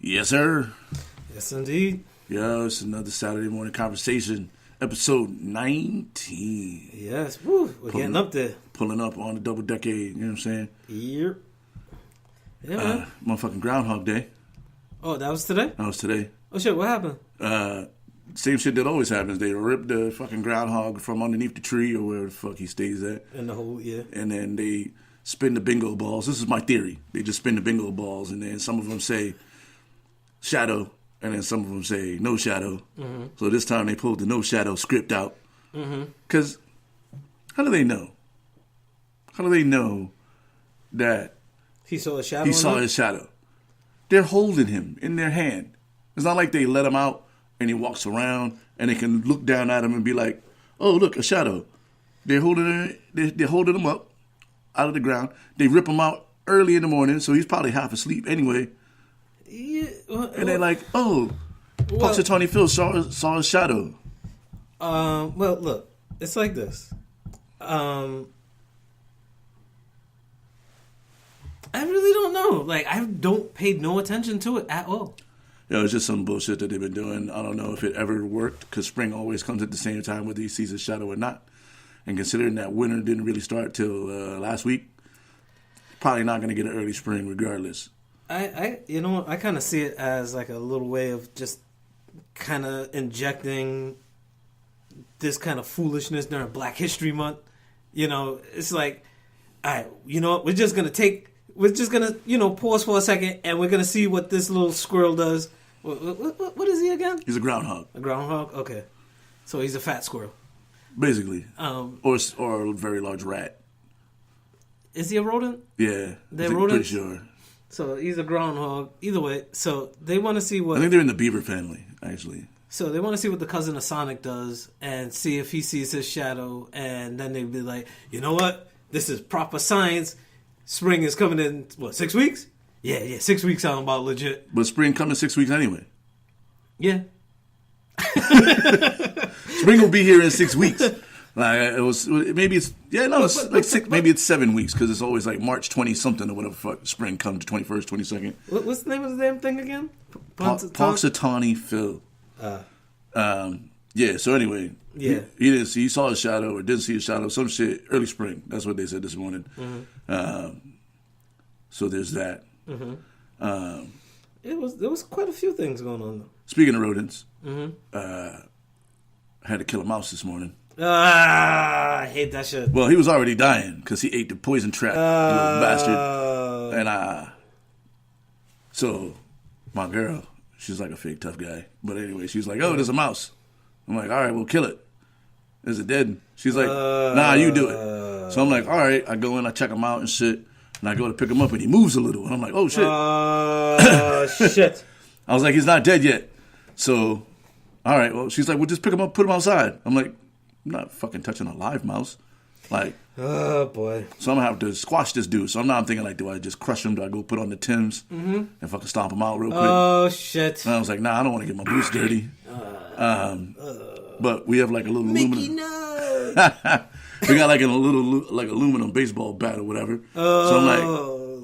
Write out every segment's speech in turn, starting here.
Yes, sir. Yes, indeed. Yo, it's another Saturday morning conversation, episode 19. Yes, woo, we're getting up there. Pulling up on the double decade, you know what I'm saying? Yep. Yeah, man. Motherfucking Groundhog Day. Oh, that was today? That was today. Oh, shit, what happened? Same shit that always happens. They rip the fucking groundhog from underneath the tree or wherever the fuck he stays at. In the hole, yeah. And then they spin the bingo balls. This is my theory. They just spin the bingo balls, and then some of them say shadow, and then some of them say no shadow. Mm-hmm. So this time they pulled the no shadow script out. Because how do they know? How do they know that He saw a shadow? he saw his shadow? They're holding him in their hand. It's not like they let him out and he walks around and they can look down at him and be like, oh, look, a shadow. They're holding him up out of the ground. They rip him out early in the morning, so he's probably half asleep anyway. Yeah. And they're like, oh, Punxsutawney Phil saw his shadow. Well, look, it's like this. I really don't know. Like, I don't pay no attention to it at all. Yeah, it's just some bullshit that they've been doing. I don't know if it ever worked, because spring always comes at the same time, whether he sees his shadow or not. And considering that winter didn't really start till last week, probably not going to get an early spring regardless. I kind of see it as like a little way of just kind of injecting this kind of foolishness during Black History Month. You know, it's like, all right, you know what? We're just going to, pause for a second, and we're going to see what this little squirrel does. What is he again? He's a groundhog. A groundhog? Okay. So he's a fat squirrel. Basically. Or a very large rat. Is he a rodent? Yeah. They're rodents? Pretty sure. So he's a groundhog. Either way, so they want to see what... I think they're in the beaver family, actually. So they want to see what the cousin of Sonic does and see if he sees his shadow, and then they'd be like, you know what? This is proper science. Spring is coming in, 6 weeks? Yeah, 6 weeks sound about legit. But spring coming 6 weeks anyway. Yeah. Spring will be here in 6 weeks. Maybe it's 7 weeks, because it's always like March 20 something or whatever fuck spring comes, 21st, 22nd. What's the name of the damn thing again? Punxsutawney Phil. Yeah, so anyway, yeah. He saw his shadow or didn't see his shadow, some shit, early spring. That's what they said this morning. Mm-hmm. So there's that. Mm-hmm. There was quite a few things going on though. Speaking of rodents, mm-hmm. I had to kill a mouse this morning. I hate that shit. Well, he was already dying because he ate the poison trap, the little bastard. And so my girl, she's like a fake tough guy. But anyway, she's like, oh, there's a mouse. I'm like, all right, we'll kill it. Is it dead? She's like, nah, you do it. So I'm like, all right. I go in, I check him out and shit. And I go to pick him up and he moves a little. And I'm like, oh, shit. Shit. I was like, he's not dead yet. So, all right. Well, she's like, well, just pick him up, put him outside. I'm like, I'm not fucking touching a live mouse. Like, oh, boy. So I'm going to have to squash this dude. So I'm thinking, like, do I just crush him? Do I go put on the Timbs and fucking stomp him out real quick? Oh, shit. And I was like, nah, I don't want to get my boots dirty. But we have like a little Mickey, aluminum. no. We got like a little aluminum baseball bat or whatever. So I'm like,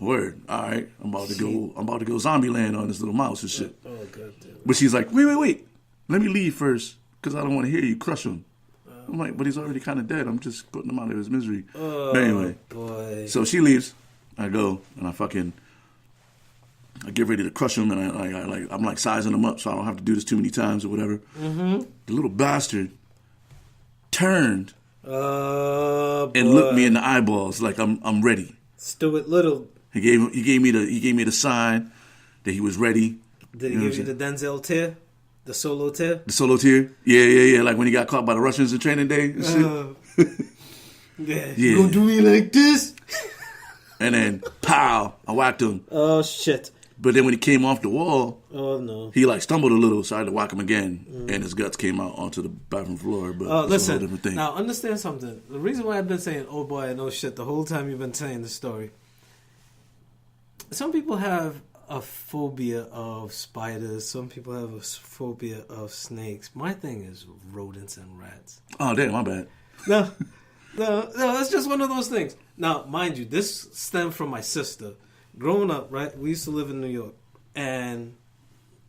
word, all right, I'm about to go zombie land on this little mouse and shit. Oh, God damn. But she's like, wait, let me leave first because I don't want to hear you crush him. I'm like, but he's already kind of dead. I'm just putting him out of his misery. But anyway, boy. So she leaves. I go and I get ready to crush him, and I'm like sizing him up so I don't have to do this too many times or whatever. Mm-hmm. The little bastard turned and looked me in the eyeballs like I'm ready. Stupid little. He gave me the sign that he was ready. Did he give you the Denzel tear? The solo tear? The solo tear? Yeah. Like when he got caught by the Russians in Training Day and shit. Yeah. You gonna do me like this? And then, pow, I whacked him. Oh, shit. But then when he came off the wall, oh no, he like stumbled a little, so I had to whack him again, and his guts came out onto the bathroom floor. But listen, a whole different thing. Now understand something. The reason why I've been saying "oh boy, I know shit" the whole time you've been saying the story. Some people have a phobia of spiders. Some people have a phobia of snakes. My thing is rodents and rats. Oh damn, my bad. No, it's just one of those things. Now, mind you, this stemmed from my sister. Growing up, right, we used to live in New York, and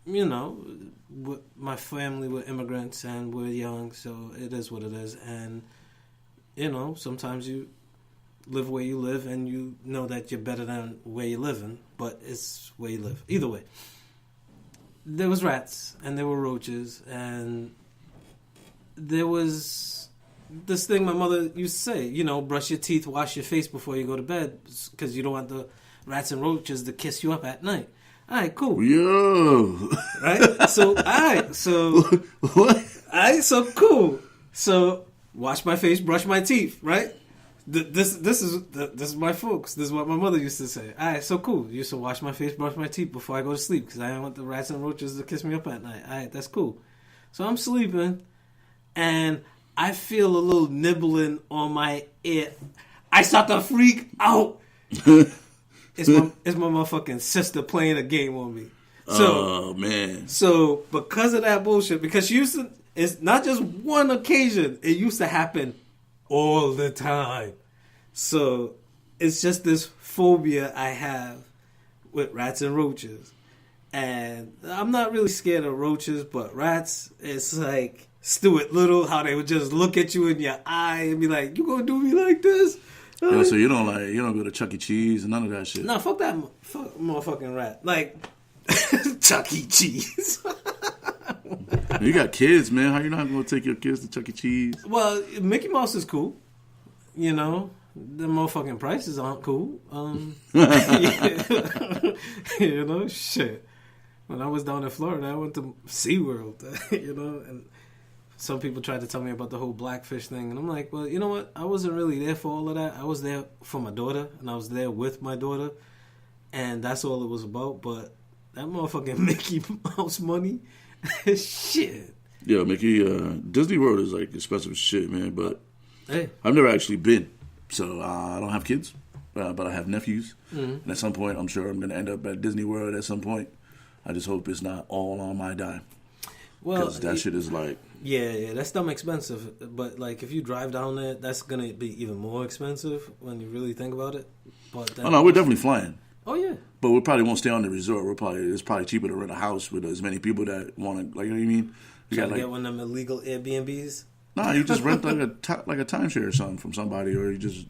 my family were immigrants and we're young, so it is what it is. And, sometimes you live where you live and you know that you're better than where you're living, but it's where you live. Either way. There was rats and there were roaches and there was this thing my mother used to say, brush your teeth, wash your face before you go to bed because you don't want the rats and roaches to kiss you up at night. All right, cool. Yo. Right? So, all right. So, what? All right, so cool. So, wash my face, brush my teeth, right? This is my folks. This is what my mother used to say. All right, so cool. You used to wash my face, brush my teeth before I go to sleep because I don't want the rats and roaches to kiss me up at night. All right, that's cool. So I'm sleeping, and I feel a little nibbling on my ear. I start to freak out. It's my motherfucking sister playing a game on me. Oh man. So because of that bullshit, because she used to, it's not just one occasion. It used to happen all the time. So it's just this phobia I have with rats and roaches. And I'm not really scared of roaches, but rats, it's like Stuart Little, how they would just look at you in your eye and be like, "You gonna do me like this?" Yo, so you don't go to Chuck E. Cheese and none of that shit? Nah, fuck that motherfucking rat. Like, Chuck E. Cheese. You got kids, man. How you not going to take your kids to Chuck E. Cheese? Well, Mickey Mouse is cool. The motherfucking prices aren't cool. Shit. When I was down in Florida, I went to SeaWorld, and some people tried to tell me about the whole Blackfish thing. And I'm like, well, you know what? I wasn't really there for all of that. I was there for my daughter, and I was there with my daughter. And that's all it was about. But that motherfucking Mickey Mouse money, shit. Yeah, Mickey, Disney World is like expensive as shit, man. But hey, I've never actually been. So I don't have kids, but I have nephews. Mm-hmm. And at some point, I'm sure I'm going to end up at Disney World at some point. I just hope it's not all on my dime. Well, because that shit is like... Yeah, that's dumb expensive. But, like, if you drive down there, that's going to be even more expensive when you really think about it. But then, no, we're definitely flying. Oh, yeah. But we probably won't stay on the resort. It's probably cheaper to rent a house with as many people that want to, like, you know what I mean? You got to get one of them illegal Airbnbs? Nah, you just rent like a timeshare or something from somebody, or you just...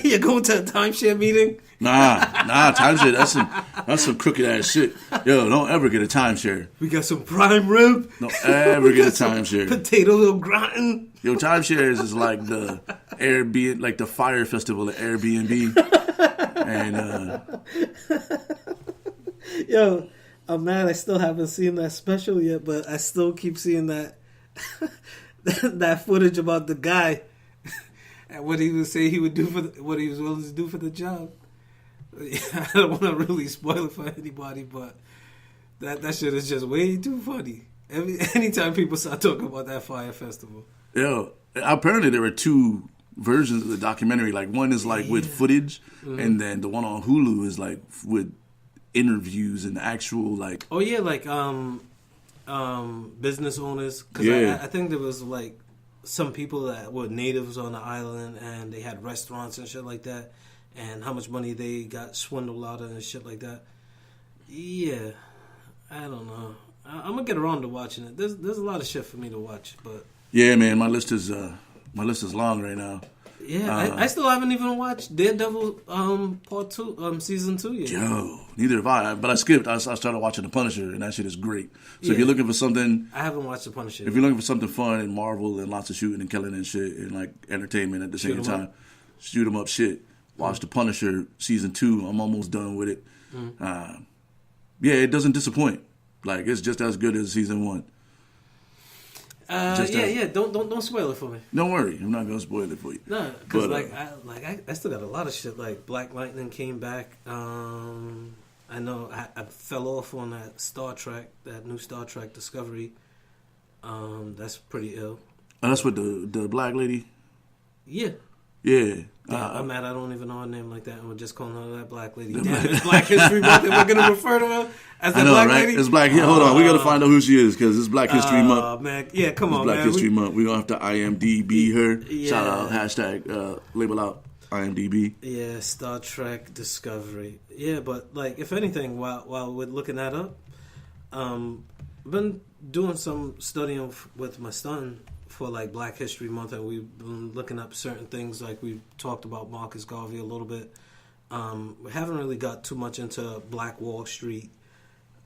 You're going to a timeshare meeting? Nah, timeshare, that's some crooked ass shit. Yo, don't ever get a timeshare. We got some prime rib. Don't ever get a timeshare. Potato gratin. Yo, timeshares is like the Airbnb, like the Fire Festival at Airbnb. And yo, I'm mad I still haven't seen that special yet, but I still keep seeing that that footage about the guy and what he would say he would do what he was willing to do for the job. I don't want to really spoil it for anybody, but that shit is just way too funny. Anytime people start talking about that Fire Festival. Yo, apparently there were two versions of the documentary. Like one is like with footage, and then the one on Hulu is like with interviews and actual like. Oh yeah, like business owners. Because I think there was like some people that were natives on the island and they had restaurants and shit like that, and how much money they got swindled out of and shit like that. Yeah, I don't know. I'm gonna get around to watching it. There's a lot of shit for me to watch, but yeah, man, my list is long right now. Yeah, I still haven't even watched Daredevil part 2, season 2 yet. Yo, neither have I. But I skipped. I started watching The Punisher, and that shit is great. So if you're looking for something, I haven't watched The Punisher. If you're looking for something fun and Marvel and lots of shooting and killing and shit and like entertainment at the same time, shoot 'em up shit. Watch The Punisher season 2. I'm almost done with it. Yeah, it doesn't disappoint. Like it's just as good as season 1. Don't spoil it for me. Don't worry, I'm not gonna spoil it for you. No, because I still got a lot of shit. Like Black Lightning came back. I know I fell off on that Star Trek, that new Star Trek Discovery. That's pretty ill. Oh, that's with the black lady. Yeah. Yeah. I'm mad I don't even know her name like that, and we're just calling her that black lady. Damn, it's Black History Month, and we're gonna refer to her as the black lady. It's black. Hold on, we gotta find out who she is because it's Black History Month. Oh man, yeah, come on, Black man. History Month. We're gonna have to IMDb her. Yeah. Shout out hashtag label out IMDb. Yeah, Star Trek Discovery. Yeah, but like if anything, while we're looking that up, I've been doing some studying with my son for like Black History Month, and we've been looking up certain things. Like we talked about Marcus Garvey a little bit. We haven't really got too much into Black Wall Street,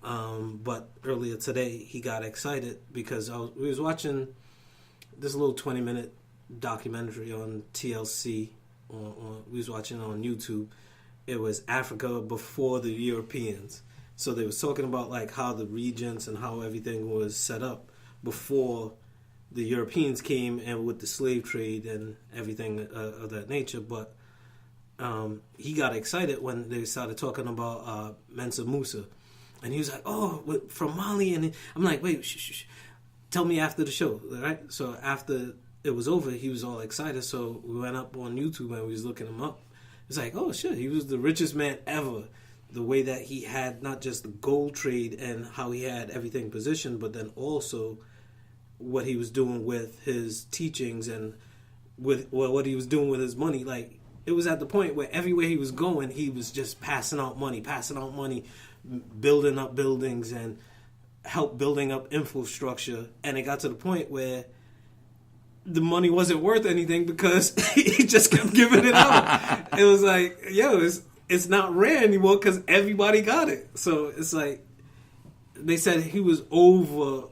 but earlier today he got excited because we was watching this little 20-minute documentary on TLC. We was watching it on YouTube. It was Africa before the Europeans. So they was talking about like how the regions and how everything was set up before the Europeans came and with the slave trade and everything of that nature. But he got excited when they started talking about Mansa Musa. And he was like, oh, from Mali. And I'm like, wait, shh. Tell me after the show, right? So after it was over, he was all excited. So we went up on YouTube and we was looking him up. It's like, oh, shit, he was the richest man ever. The way that he had not just the gold trade and how he had everything positioned, but then also what he was doing with his teachings and with what he was doing with his money. Like, it was at the point where everywhere he was going, he was just passing out money, building up buildings and building up infrastructure. And it got to the point where the money wasn't worth anything because he just kept giving it out. It was like, yo, it's not rare anymore because everybody got it. So it's like, they said he was over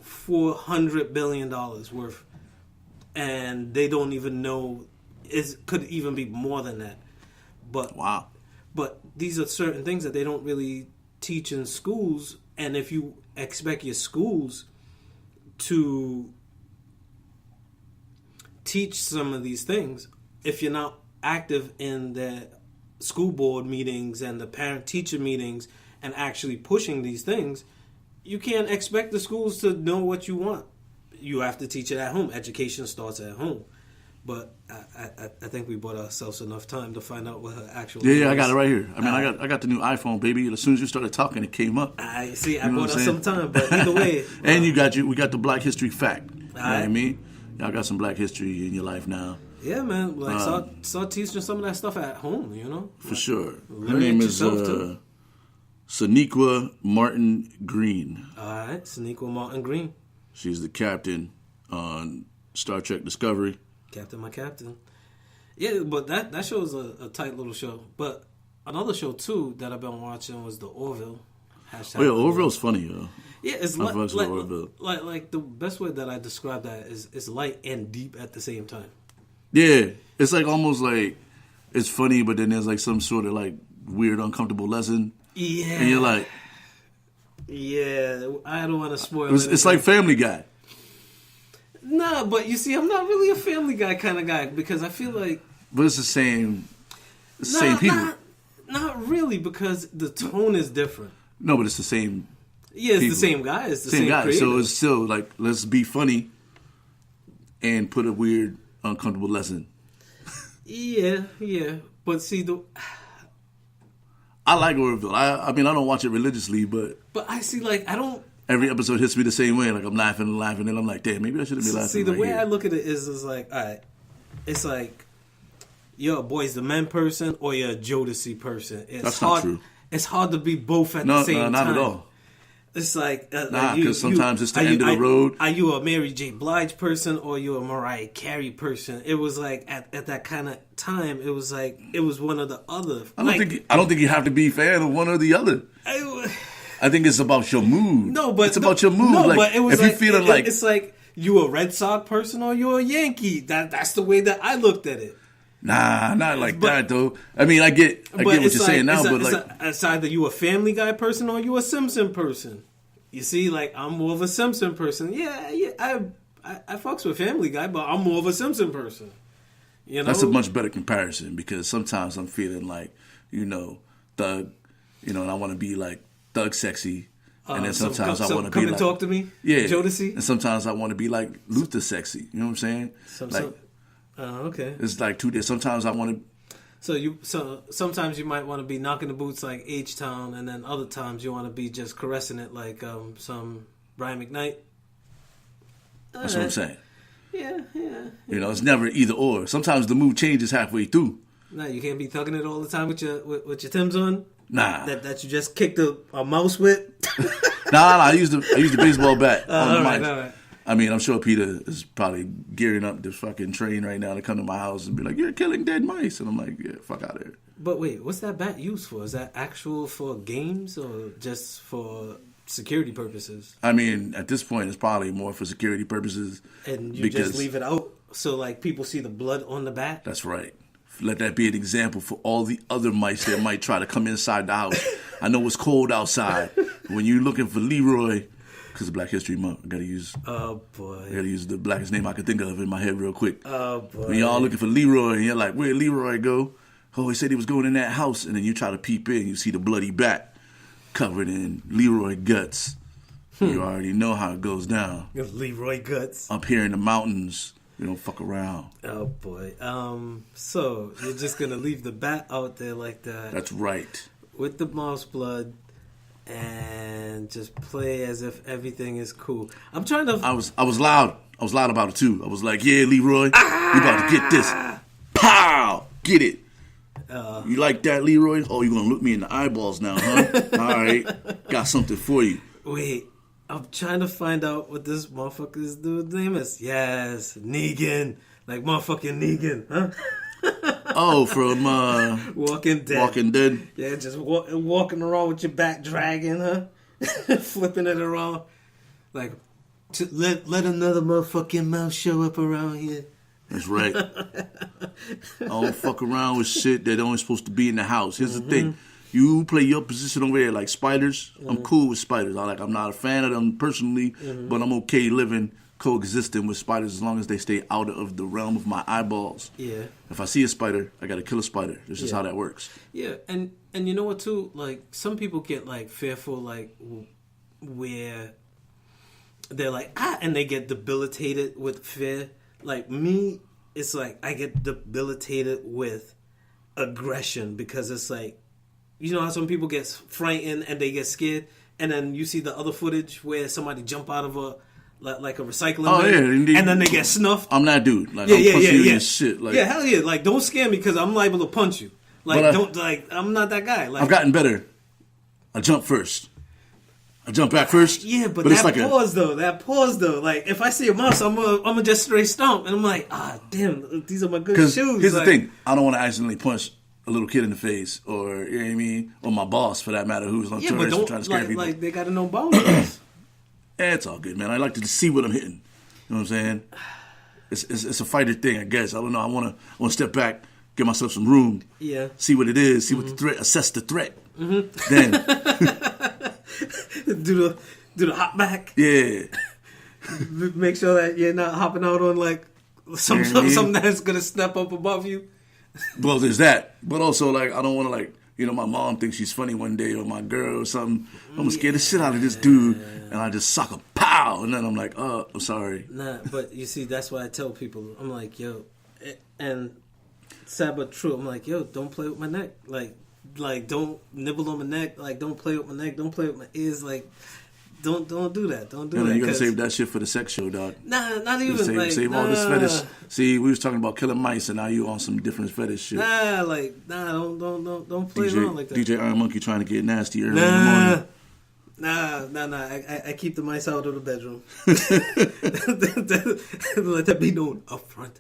$400 billion worth. And they don't even know, it could even be more than that. But wow. But these are certain things that they don't really teach in schools. And if you expect your schools to teach some of these things, if you're not active in the school board meetings and the parent-teacher meetings and actually pushing these things, you can't expect the schools to know what you want. You have to teach it at home. Education starts at home. But I think we bought ourselves enough time to find out what her actual Yeah, I got it right here. I mean, I got the new iPhone, baby. As soon as you started talking, it came up. I bought us some time, but either way. And we got the Black History fact. You know what I mean? Y'all got some Black history in your life now. Yeah, man. Like start teaching some of that stuff at home, you know? For sure. Her name is Sonequa Martin Green. All right, Sonequa Martin Green. She's the captain on Star Trek Discovery. Captain, my captain. Yeah, but that show is a tight little show. But another show, too, that I've been watching was The Orville. Oh, yeah, Orville's funny, yo. Yeah, it's like the best way that I describe that is it's light and deep at the same time. Yeah, it's like almost like it's funny, but then there's like some sort of like weird, uncomfortable lesson. Yeah. And you're like... Yeah, I don't want to spoil it. It's like Family Guy. Nah, but you see, I'm not really a Family Guy kind of guy because I feel like... But it's the same people. Not really, because the tone is different. No, but it's the same. Yeah, it's people. The same guy. It's the same guy. creator. So it's still like, let's be funny and put a weird, uncomfortable lesson. Yeah. But see, I like Orville. I mean, I don't watch it religiously, but I see, like, I don't... Every episode hits me the same way. Like, I'm laughing, and I'm like, damn, maybe I shouldn't be laughing. See, the way here. I look at it is like, all right, it's like, you're a Boys the Men person or you're a Jodeci person. That's not true. It's hard to be both at the same time. No, not at all. It's like... because sometimes it's the end of the road. Are you a Mary J. Blige person or you a Mariah Carey person? It was like, at that kind of time, it was like, it was one or the other. I don't think you have to be a fan of one or the other. I think it's about your mood. It's about your mood. No, like, but it was if you're feeling like... It's like, you a Red Sox person or you a Yankee. That's the way that I looked at it. Nah, not like that though. I mean, I get what you're saying now, but it's either you a Family Guy person or you a Simpson person. You see, like, I'm more of a Simpson person. Yeah, I fucks with Family Guy, but I'm more of a Simpson person. You know, that's a much better comparison because sometimes I'm feeling like, Thug, and I want to be like Thug sexy, and then sometimes I want to be come like and talk to me, yeah, Jodeci, and sometimes I want to be like Luther sexy. You know what I'm saying? Okay. It's like 2 days. Sometimes I want to. So sometimes you might want to be knocking the boots like H-Town, and then other times you want to be just caressing it like some Brian McKnight. That's what I'm saying. Yeah. It's never either or. Sometimes the mood changes halfway through. No, you can't be thugging it all the time with your Timbs on. Nah. That you just kicked a mouse with? Nah. I used the baseball bat on the all mice. right. I mean, I'm sure Peter is probably gearing up to fucking train right now to come to my house and be like, "You're killing dead mice," and I'm like, "Yeah, fuck out of here." But wait, what's that bat used for? Is that actual for games or just for security purposes? I mean, at this point, it's probably more for security purposes. And you just leave it out so like people see the blood on the bat? That's right. Let that be an example for all the other mice that might try to come inside the house. I know it's cold outside. When you're looking for Leroy, because of Black History Month, I gotta use the blackest name I could think of in my head real quick. Oh boy! When y'all looking for Leroy and you're like, "Where'd Leroy go?" Oh, he said he was going in that house, and then you try to peep in, you see the bloody bat covered in Leroy guts. You already know how it goes down. Leroy guts. Up here in the mountains, we don't fuck around. Oh boy. So you're just gonna leave the bat out there like that? That's right. With the mouse blood, and just play as if everything is cool. I'm trying to. I was loud. I was loud about it too. I was like, "Yeah, Leroy, we about to get this. Pow, get it." You like that, Leroy? Oh, you gonna look me in the eyeballs now, huh? All right, got something for you. Wait, I'm trying to find out what this motherfucker's dude's name is. Yes, Negan, like motherfucking Negan, huh? Oh, from Walking Dead. Walking Dead. Yeah, just walking around with your back dragging, huh? Flipping it around, like let another motherfucking mouse show up around here. That's right. I don't fuck around with shit that only supposed to be in the house. Here's the thing. You play your position over there like spiders. I'm cool with spiders. I'm not a fan of them personally, but I'm okay coexisting with spiders as long as they stay out of the realm of my eyeballs. Yeah. If I see a spider, I gotta kill a spider. This is how that works. Yeah, and you know what too? Like some people get like fearful, like where they're like and they get debilitated with fear. Like me, it's like I get debilitated with aggression because it's like, you know how some people get frightened and they get scared, and then you see the other footage where somebody jump out of a recycling bin, and then they get snuffed. I'm that dude. Like, I'm punching you in shit. Like, yeah, hell yeah. Like, don't scare me because I'm liable to punch you. Like, I'm not that guy. Like, I've gotten better. I jump first. I jump back first. Yeah, but that pause though. Like, if I see a mouse, I'm gonna just straight stomp, and I'm like, damn, these are my good shoes. Here's the thing: I don't want to accidentally punch a little kid in the face, or you know what I mean, or my boss for that matter, who's on tourist trying to scare people. Like, they gotta know boundaries. It's all good, man. I like to see what I'm hitting. You know what I'm saying? It's a fighter thing, I guess. I don't know. I want to step back, give myself some room. Yeah. See what it is. See what the threat. Assess the threat. Then do the hop back. Yeah. Make sure that you're not hopping out on like something that's gonna step up above you. Well, there's that, but also like I don't want to like. You know, my mom thinks she's funny one day, or my girl or something. I'm gonna scare the shit out of this dude, and I just sock a pow, and then I'm like, oh, I'm sorry. Nah, but you see, that's why I tell people, I'm like, yo, and sad but true, I'm like, yo, don't play with my neck. Like don't nibble on my neck. Like, don't play with my neck. Don't play with my ears. Like, don't do that. Don't do that. You gotta save that shit for the sex show, dog. Nah, not even. Save all this fetish. See, we was talking about killing mice, and now you on some different fetish shit. Don't play around like that. DJ Iron Monkey trying to get nasty early in the morning. I keep the mice out of the bedroom. Let that be known up front.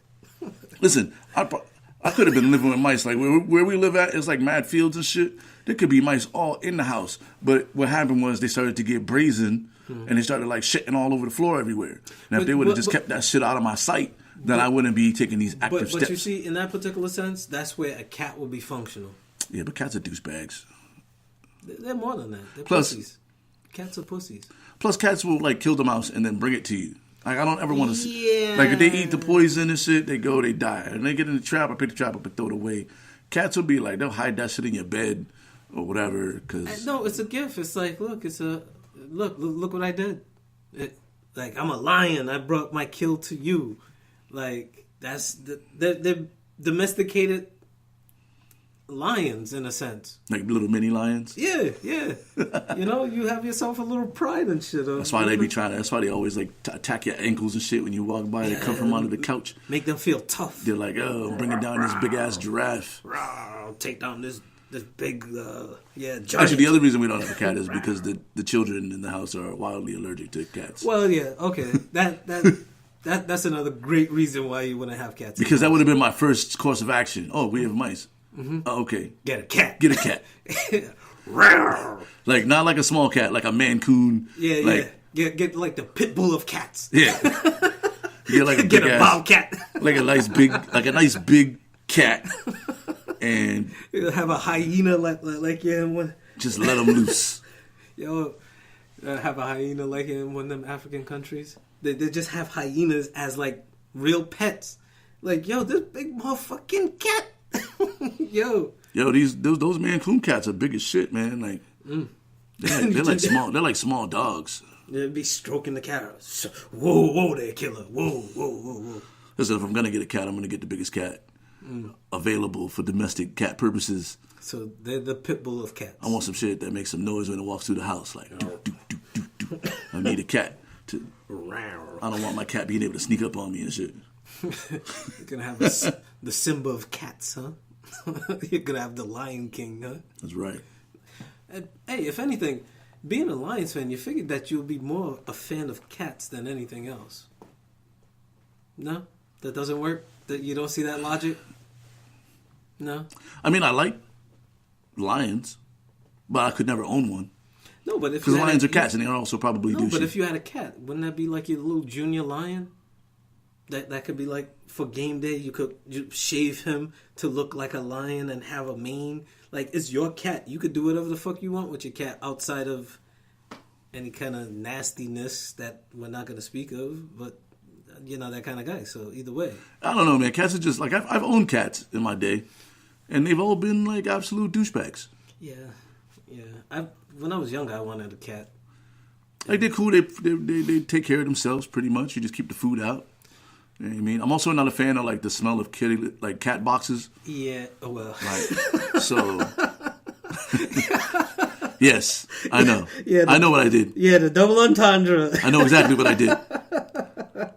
Listen, I could have been living with mice. Like where we live at, it's like mad fields and shit. There could be mice all in the house. But what happened was they started to get brazen, and they started like shitting all over the floor everywhere. And if they would have just kept that shit out of my sight, then I wouldn't be taking these active steps. But you see, in that particular sense, that's where a cat will be functional. Yeah, but cats are douchebags. They're more than that. They're pussies. Cats are pussies. Plus, cats will like kill the mouse and then bring it to you. Like, I don't ever want to see. Like, if they eat the poison and shit, they die. And they get in the trap, I pick the trap up and throw it away. Cats will be like, they'll hide that shit in your bed or whatever. No, it's a gift. It's like, look what I did. Like, I'm a lion. I brought my kill to you. Like, they're domesticated lions in a sense. Like little mini lions? Yeah. You know, you have yourself a little pride and shit. That's why they always like attack your ankles and shit when you walk by. They come from under the couch. Make them feel tough. They're like, oh, I'm bringing down this big ass giraffe. I'll take down this this big, giant. Actually, the other reason we don't have a cat is because the children in the house are wildly allergic to cats. Well, yeah, okay. That's another great reason why you wouldn't have cats. Because that would have been my first course of action. Oh, we have mice. Oh, okay. Get a cat. Get a cat. Like, not like a small cat, like a Mancoon. Yeah, like, yeah. Get like the pit bull of cats. Yeah. Get like a Get big a ass, bobcat. like a nice big cat, and Have a hyena like you in one. just let them loose. Yo, have a hyena like in one of them African countries. They just have hyenas as like real pets. Like, yo, this big motherfucking cat. Yo, those Mancoon cats are big as shit, man. Like, they're like small. They're like small dogs. they'd be stroking the cat. Whoa, there, killer. Whoa. Listen, if I'm gonna get a cat, I'm gonna get the biggest cat available for domestic cat purposes. So they're the pit bull of cats. I want some shit that makes some noise when it walks through the house, like do do do do do. I need a cat to. I don't want my cat being able to sneak up on me and shit. You're gonna have the Simba of cats, huh? You're gonna have the Lion King, huh? That's right. And, hey, if anything, being a Lions fan, you figured that you'll be more a fan of cats than anything else. No? That doesn't work? That you don't see that logic? No? I mean, I like lions, but I could never own one. No, but if Because you had lions a- are cats, and they're also probably No, douchey. but if you had a cat, wouldn't that be like your little junior lion? That could be like for game day. You shave him to look like a lion and have a mane. Like, it's your cat. You could do whatever the fuck you want with your cat outside of any kind of nastiness that we're not going to speak of. But you're not that kind of guy. So either way, I don't know, man. Cats are just like I've owned cats in my day, and they've all been like absolute douchebags. yeah. When I was younger, I wanted a cat. Like they're cool. They take care of themselves pretty much. You just keep the food out. You know what I mean? I'm also not a fan of like the smell of cat boxes. Yeah. Well. Like, so. Yes, I know. Yeah, I know what I did. Yeah, the double entendre. I know exactly what I did.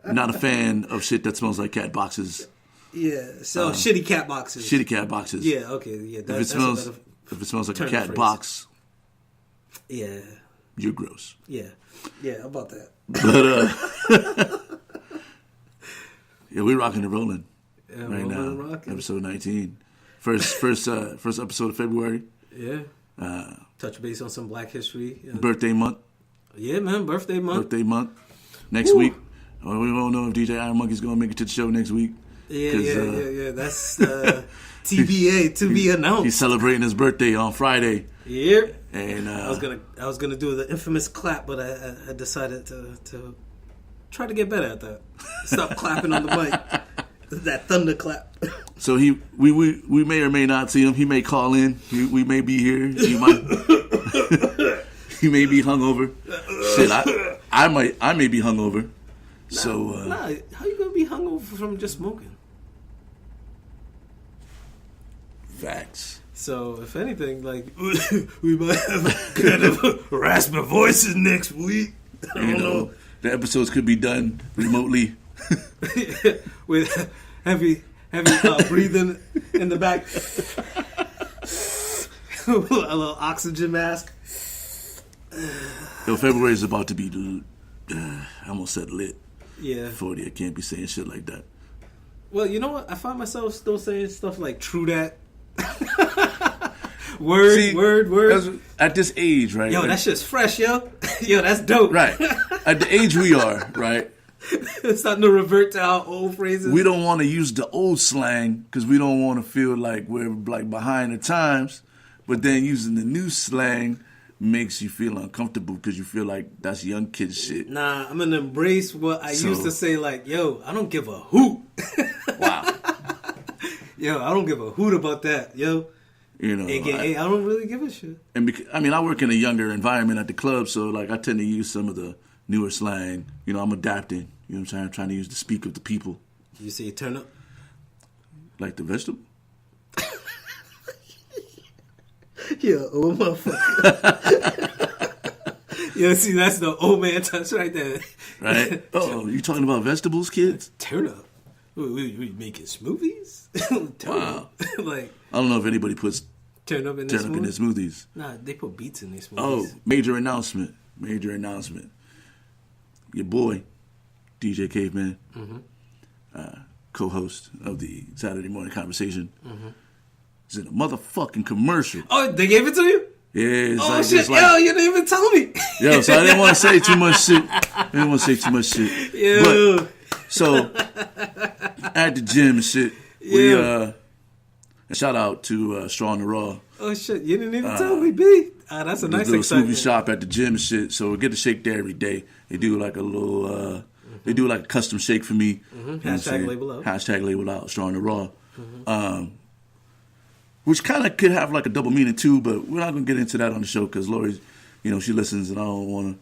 I'm not a fan of shit that smells like cat boxes. Yeah. So shitty cat boxes. Shitty cat boxes. Yeah. Okay. Yeah. If it smells like a turn of cat phrase. box, Yeah. you're gross. Yeah. Yeah. How about that? But yeah, we're rocking and rolling Yeah, right rolling now. and rocking. Episode 19, first episode of February. Yeah. Touch base on some Black history. Birthday month. Yeah, man. Birthday month. Next Woo. week. Well, we don't know if DJ Iron Monkey's gonna make it to the show next week. Yeah. That's TBA to be announced. He's celebrating his birthday on Friday, Yep. and I was gonna do the infamous clap, but I decided to try to get better at that. Stop clapping on the mic. That thunder clap. so we may or may not see him. He may call in. We may be here. He might. He may be hungover. Shit, I may be hungover. Nah, how you gonna be hungover from just smoking? Facts. So, if anything, like, we might have kind of raspy voices next week. I don't know. The episodes could be done remotely. With heavy breathing in the back. A little oxygen mask. Yo, February is about to be, I almost said lit. Yeah. 40, I can't be saying shit like that. Well, you know what? I find myself still saying stuff like true that. Word. At this age, right? Yo, that shit's fresh, yo. Yo, that's dope. Right. At the age we are, right? It's starting to revert to our old phrases. We don't want to use the old slang because we don't want to feel like we're like behind the times. But then using the new slang makes you feel uncomfortable because you feel like that's young kid shit. Nah, I'm gonna embrace what I used to say. Like, yo, I don't give a hoot. Wow. Yo, I don't give a hoot about that. Yo, You know, AKA, I don't really give a shit. and I work in a younger environment at the club, so like I tend to use some of the newer slang. You know, I'm adapting. You know what I'm saying? I'm trying to use the speak of the people, You say turn up? like the vegetable. Yo, oh motherfucker. Yo, see, that's the old man touch right there. Right? Oh, you talking about vegetables, kids? Turn up. We making smoothies? Turn Wow. up. Like, I don't know if anybody puts Turn up in Turn up in their smoothies. Nah, they put beats in their smoothies. Oh, major announcement. Major announcement. Your boy, DJ Caveman, co-host of the Saturday Morning Conversation, is in a motherfucking commercial. Oh, they gave it to you? Yeah, it's Oh, like, shit. it's like, Yo, you didn't even tell me. yo, so I didn't want to say too much shit. Yo. But, so, at the gym and shit, we, shout out to Strong and Raw. Oh, shit. You didn't even tell me, B. That's a nice little excitement. smoothie shop at the gym and shit. So we get to shake there every day. They do like a little, they do like a custom shake for me. You know what I'm saying? Label out. Hashtag label out, Strong and Raw. Which kind of could have like a double meaning too, but we're not going to get into that on the show because Lori, you know, she listens and I don't want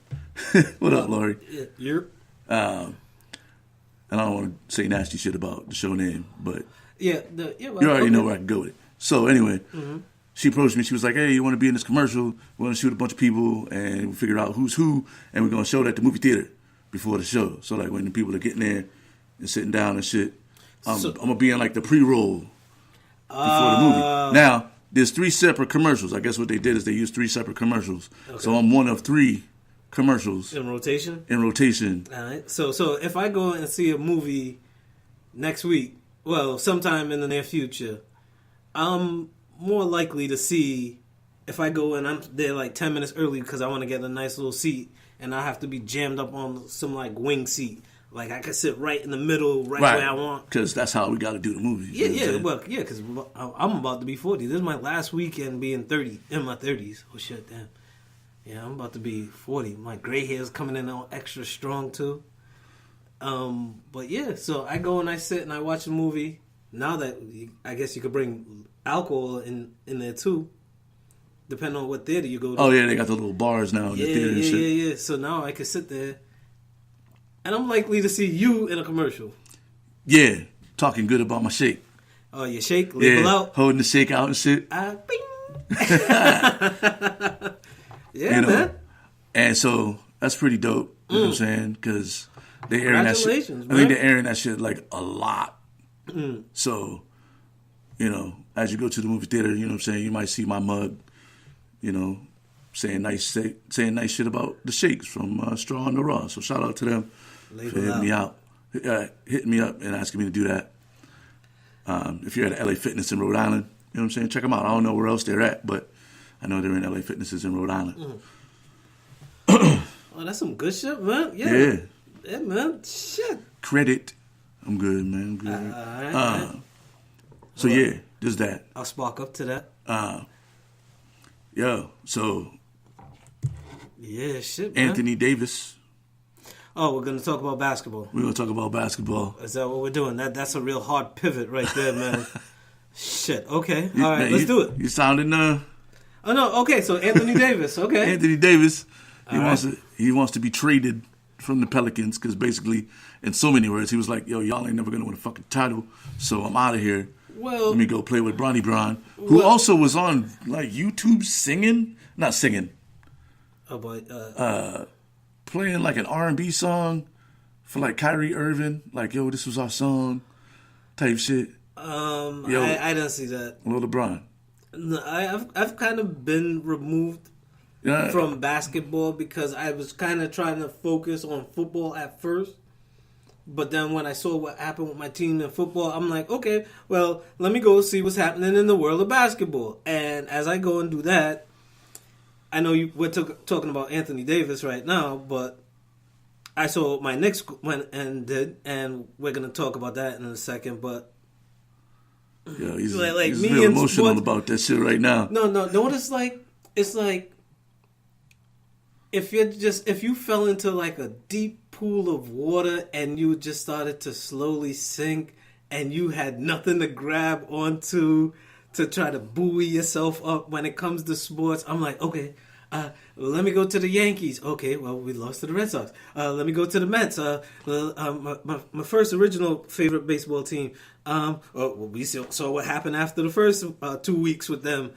to. What up, Lori? You're. And I don't want to say nasty shit about the show name, but Yeah. you already know where I can go with it. So anyway, she approached me. She was like, "Hey, you want to be in this commercial? We want to shoot a bunch of people and we figure out who's who, and we're gonna show that at the movie theater before the show. So like when the people are getting there and sitting down and shit, I'm gonna be in like the pre-roll before the movie. Now there's 3 separate commercials. I guess what they did is they used 3 separate commercials. Okay. So I'm one of 3 commercials in rotation. All right. So if I go and see a movie next week, well, sometime in the near future, I'm more likely to see if I go and I'm there like 10 minutes early because I want to get a nice little seat and I have to be jammed up on some like wing seat. Like I could sit right in the middle, right where I want. Because that's how we got to do the movie. Because I'm about to be 40. This is my last weekend being 30, in my 30s. Oh shit, damn. Yeah, I'm about to be 40. My gray hair's coming in all extra strong too. But yeah, so I go and I sit and I watch a movie. Now that I guess you could bring alcohol in there too, depending on what theater you go to. Oh yeah, they got the little bars now in the theater and shit. Yeah. So now I can sit there, and I'm likely to see you in a commercial. Yeah, talking good about my shake. Oh, your shake, label out, holding the shake out and shit. Yeah, man. And so that's pretty dope. You know what I'm saying? Because they airing that shit. Man. I think they're airing that shit like a lot. So, you know, as you go to the movie theater, you know what I'm saying, you might see my mug, you know, saying nice shit about the shakes from Straw and the Raw. So shout out to them for hitting me out. Hitting me up and asking me to do that. If you're at LA Fitness in Rhode Island, you know what I'm saying, check them out. I don't know where else they're at, but I know they're in LA Fitnesses in Rhode Island. Oh, that's some good shit, man. Yeah, man. Shit. Credit. I'm good, man. I'm good. So yeah, just that. I'll spark up to that. So yeah, shit, man. Anthony Davis. Oh, we're gonna talk about basketball. We're gonna talk about basketball. Is that what we're doing? That's a real hard pivot right there, man. Shit. Okay. All right. Let's do it. You sounding Oh no. Okay. So Anthony Davis. Okay. Anthony Davis. He wants to be traded from the Pelicans because basically, in so many words, he was like, "Yo, y'all ain't never gonna win a fucking title, so I'm out of here. Well, let me go play with Bronny Bron, who also was on like YouTube not singing, playing like an R&B song for like Kyrie Irving, like yo, this was our song, type shit. I didn't see that. Lil LeBron. No, I've kind of been removed from basketball because I was kind of trying to focus on football at first. But then when I saw what happened with my team in football, I'm like, okay, well, let me go see what's happening in the world of basketball. And as I go and do that, I know we're talking about Anthony Davis right now, but I saw my Knicks went and did, and we're going to talk about that in a second. But yeah, he's real emotional about that shit right now. No, it's like if you fell into like a deep pool of water and you just started to slowly sink and you had nothing to grab onto to try to buoy yourself up when it comes to sports. I'm like, okay, let me go to the Yankees. Okay, well, we lost to the Red Sox. Let me go to the Mets. My first original favorite baseball team. We saw what happened after the first 2 weeks with them.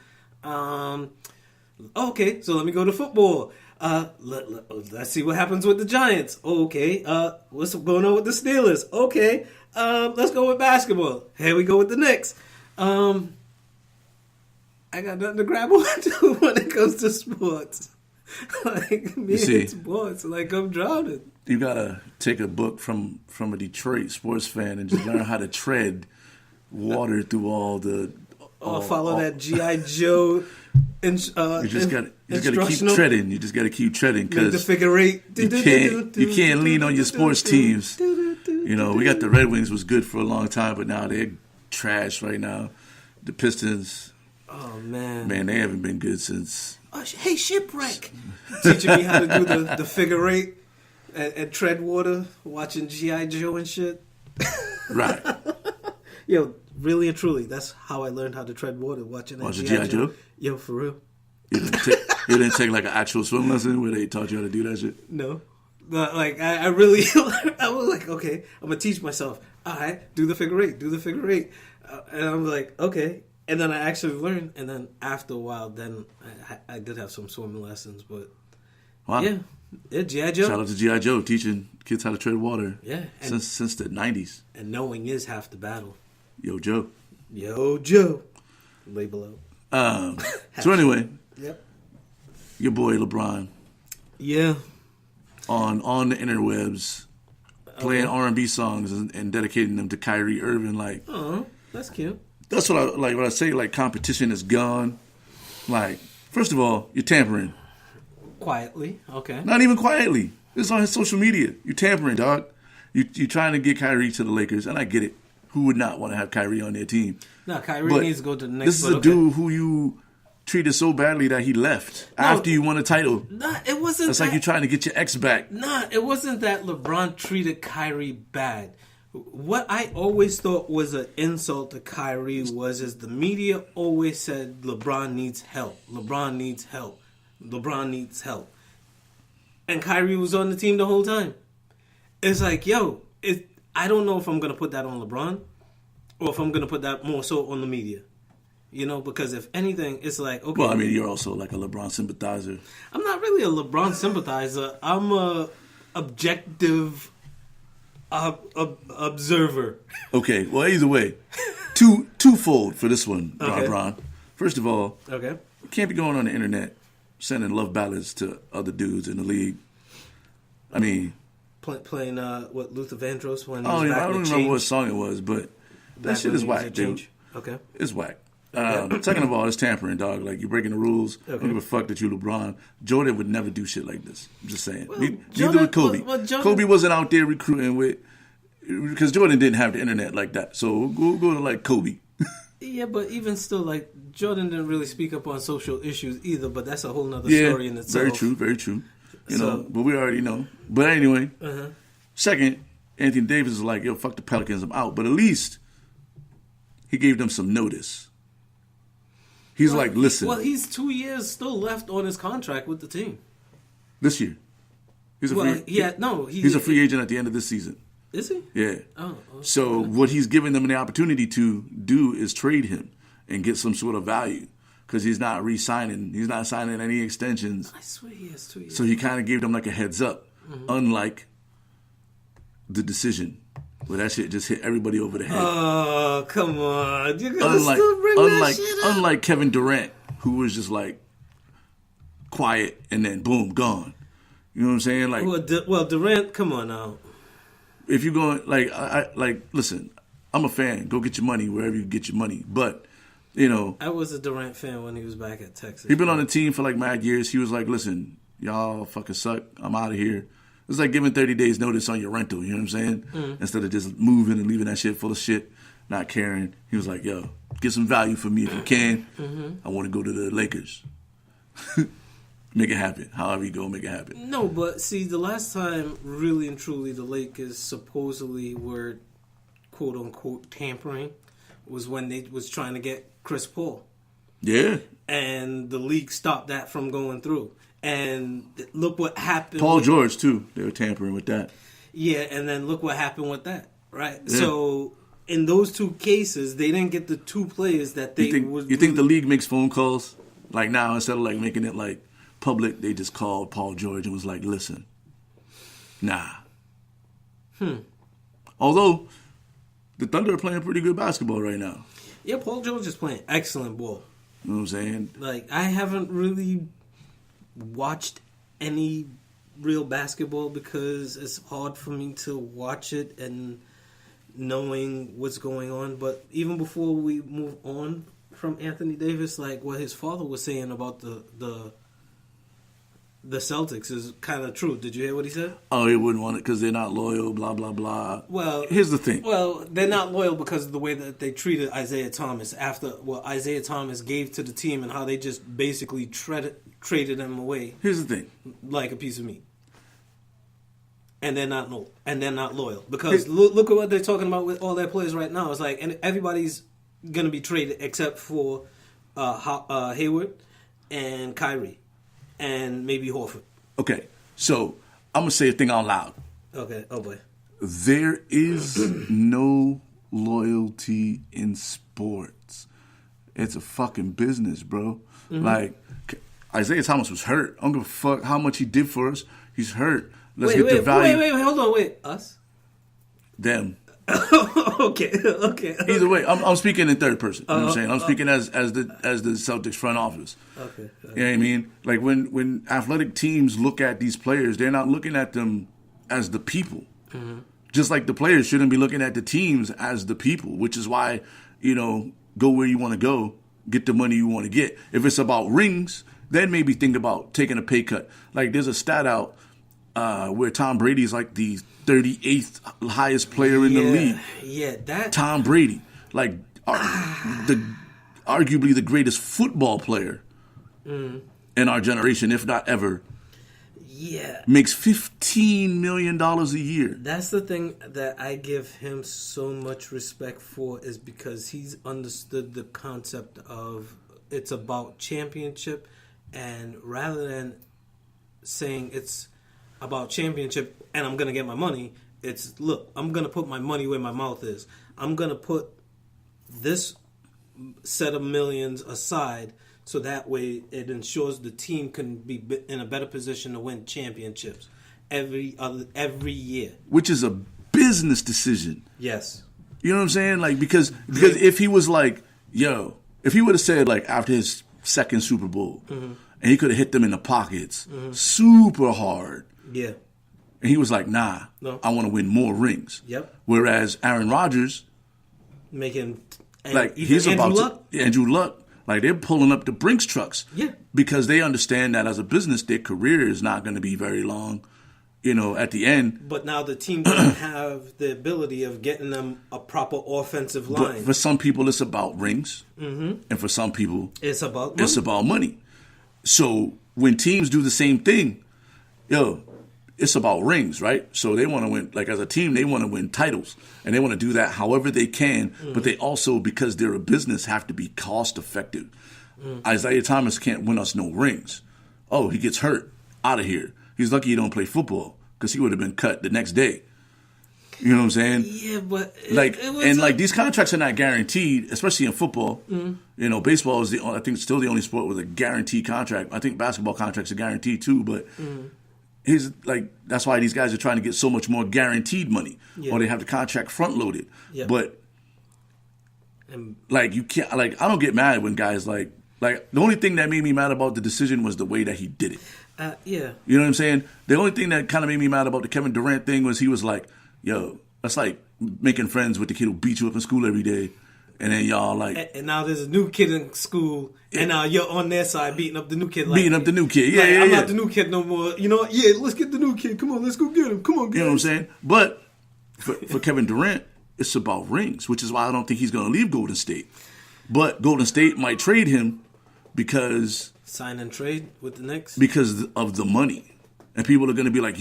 Okay, so let me go to football. Let's see what happens with the Giants. Okay, what's going on with the Steelers? Okay, let's go with basketball. Here we go with the Knicks. I got nothing to grab onto when it comes to sports. Like me and sports, like I'm drowning. You gotta take a book from a Detroit sports fan and just learn how to tread water through all the. Follow that GI Joe. You just gotta keep treading. You just gotta keep treading because the figure eight. You can't lean on your sports teams. You know, we got the Red Wings was good for a long time, but now they're trash right now. The Pistons. Oh man, they haven't been good since. Hey, Shipwreck, teaching me how to do the figure eight and tread water, watching GI Joe and shit. Right. Yo, really and truly, that's how I learned how to tread water, watching G.I. Joe. Yo, for real. You didn't take like an actual swim lesson where they taught you how to do that shit? No. But, like, I really, I was like, okay, I'm going to teach myself. All right, do the figure eight. And I'm like, okay. And then I actually learned. And then after a while, then I did have some swimming lessons. But, wow. Yeah, G.I. Joe. Shout out to G.I. Joe teaching kids how to tread water. Yeah. Since the 90s. And knowing is half the battle. Yo, Joe. Lay below. So anyway. Yep. Your boy LeBron. Yeah. On the interwebs, playing R&B songs and dedicating them to Kyrie Irving. Like, oh, that's cute. That's what I like. When I say like competition is gone. Like, first of all, you're tampering. Quietly, okay. Not even quietly. It's on his social media. You're tampering, dog. You're trying to get Kyrie to the Lakers, and I get it. Who would not want to have Kyrie on their team? No, Kyrie needs to go to the next. This is a dude who you treated so badly that he left after you won a title. Nah, it wasn't. It's like you're trying to get your ex back. Nah, it wasn't that LeBron treated Kyrie bad. What I always thought was an insult to Kyrie is the media always said LeBron needs help. LeBron needs help. LeBron needs help. And Kyrie was on the team the whole time. It's like, yo, I don't know if I'm going to put that on LeBron or if I'm going to put that more so on the media. You know, because if anything, it's like, okay. Well, I mean, you're also like a LeBron sympathizer. I'm not really a LeBron sympathizer. I'm a objective observer. Okay, well, either way, twofold for this one, Okay. Bron. First of all, Okay. you can't be going on the internet sending love ballads to other dudes in the league. I mean, Playing Luther Vandross when he I was don't back even with remember Change. what song it was, but that Back shit when is he was whack, at dude. Change. Okay. It's whack. Second of all, it's tampering, dog. Like, you're breaking the rules. I don't give a fuck that you LeBron. Jordan would never do shit like this. I'm just saying. Well, Neither would Kobe. Jordan- Kobe wasn't out there recruiting with... Because Jordan didn't have the internet like that. So go to, like, Kobe. Yeah, but even still, like, Jordan didn't really speak up on social issues either, but that's a whole nother Yeah, story in itself. very true. You know, but we already know. But anyway, second, Anthony Davis is like, yo, fuck the Pelicans, I'm out. But at least he gave them some notice. He's like, listen. Well, he's 2 years still left on his contract with the team. This year. He's a he's a free agent at the end of this season. Is he? Yeah. Oh. So what he's giving them the opportunity to do is trade him and get some sort of value because he's not re-signing. He's not signing any extensions. I swear he has 2 years. So he kind of gave them like a heads up, unlike the decision where that shit just hit everybody over the head. Oh, come on. You're going to still bring that shit up? Unlike Kevin Durant, who was just like quiet and then boom, gone. You know what I'm saying? Like, well, Durant, come on now. If you're going, listen, I'm a fan. Go get your money wherever you get your money. But, you know. I was a Durant fan when he was back at Texas. He's been on the team for like mad years. He was like, listen, y'all fucking suck. I'm out of here. It's like giving 30 days notice on your rental. You know what I'm saying? Instead of just moving and leaving that shit full of shit, not caring. He was like, yo, get some value for me if you can. I want to go to the Lakers. Make it happen. However you go, make it happen. No, but see, the last time, really and truly, the Lakers supposedly were, quote unquote, tampering was when they was trying to get Chris Paul. Yeah. And the league stopped that from going through. And look what happened. Paul George, too. They were tampering with that. Yeah, and then look what happened with that, right? Yeah. So, in those two cases, they didn't get the two players that they You think the league makes phone calls? Like now, instead of like making it like public, they just called Paul George and was like, listen, nah. Although, the Thunder are playing pretty good basketball right now. Yeah, Paul George is playing excellent ball. You know what I'm saying? Like, I haven't really watched any real basketball because it's hard for me to watch it and knowing what's going on. But even before we move on from Anthony Davis, like what his father was saying about the Celtics is kind of true. Did you hear what he said? Oh, he wouldn't want it because they're not loyal, blah, blah, blah. Well, here's the thing. Well, they're not loyal because of the way that they treated Isaiah Thomas after what Isaiah Thomas gave to the team and how they just basically traded him away. Here's the thing. Like a piece of meat. And they're not loyal because look at what they're talking about with all their players right now. It's like, and everybody's gonna be traded except for Hayward and Kyrie and maybe Horford. Okay, so I'm gonna say a thing out loud. Okay. Oh boy. There is no loyalty in sports. It's a fucking business, bro. Mm-hmm. Like Isaiah Thomas was hurt. I don't give a fuck how much he did for us. He's hurt. Let's get the value. Wait, hold on, us? Them. okay. Either way, I'm speaking in third person. You know what I'm saying? I'm speaking as the Celtics front office. Okay. You know what I mean? Like when athletic teams look at these players, they're not looking at them as the people. Mm-hmm. Just like the players shouldn't be looking at the teams as the people, which is why, go where you want to go, get the money you want to get. If it's about rings, then maybe think about taking a pay cut. Like there's a stat out where Tom Brady's like the 38th highest player in the league. Yeah, that Tom Brady, like arguably the greatest football player in our generation, if not ever. Yeah, makes $15 million a year. That's the thing that I give him so much respect for, is because he's understood the concept of it's about championship, and rather than saying it's about championship and I'm going to get my money, it's, look, I'm going to put my money where my mouth is. I'm going to put this set of millions aside so that way it ensures the team can be in a better position to win championships every year. Which is a business decision. Yes. You know what I'm saying? Like, because if he was like, if he would have said, like, after his second Super Bowl, and he could have hit them in the pockets super hard. Yeah. And he was like, nah, no. I want to win more rings. Yep. Whereas Aaron Rodgers, making, like, he's about to, Andrew Luck, like, they're pulling up the Brinks trucks. Yeah. Because they understand that as a business, their career is not going to be very long, at the end. But now the team doesn't have the ability of getting them a proper offensive line. But for some people, it's about rings. Mm-hmm. And for some people, it's about money. It's about money. So when teams do the same thing, it's about rings, right? So they want to win, like as a team, they want to win titles. And they want to do that however they can. But they also, because they're a business, have to be cost effective. Isaiah Thomas can't win us no rings. Oh, he gets hurt. Out of here. He's lucky he don't play football because he would have been cut the next day. You know what I'm saying? Yeah, but these contracts are not guaranteed, especially in football. Baseball is still the only sport with a guaranteed contract. I think basketball contracts are guaranteed too, but he's like, that's why these guys are trying to get so much more guaranteed money, or they have the contract front loaded. Yeah. But like, you can't, like, I don't get mad when guys like the only thing that made me mad about the decision was the way that he did it. Yeah. You know what I'm saying? The only thing that kind of made me mad about the Kevin Durant thing was he was like, that's like making friends with the kid who beat you up in school every day. And then y'all like... And now there's a new kid in school, and now you're on their side beating up the new kid. Beating up the new kid, I'm not the new kid no more. Let's get the new kid. Come on, let's go get him. Come on, get him. You know what I'm saying? But for Kevin Durant, it's about rings, which is why I don't think he's going to leave Golden State. But Golden State might trade him because... Sign and trade with the Knicks? Because of the money. And people are going to be like,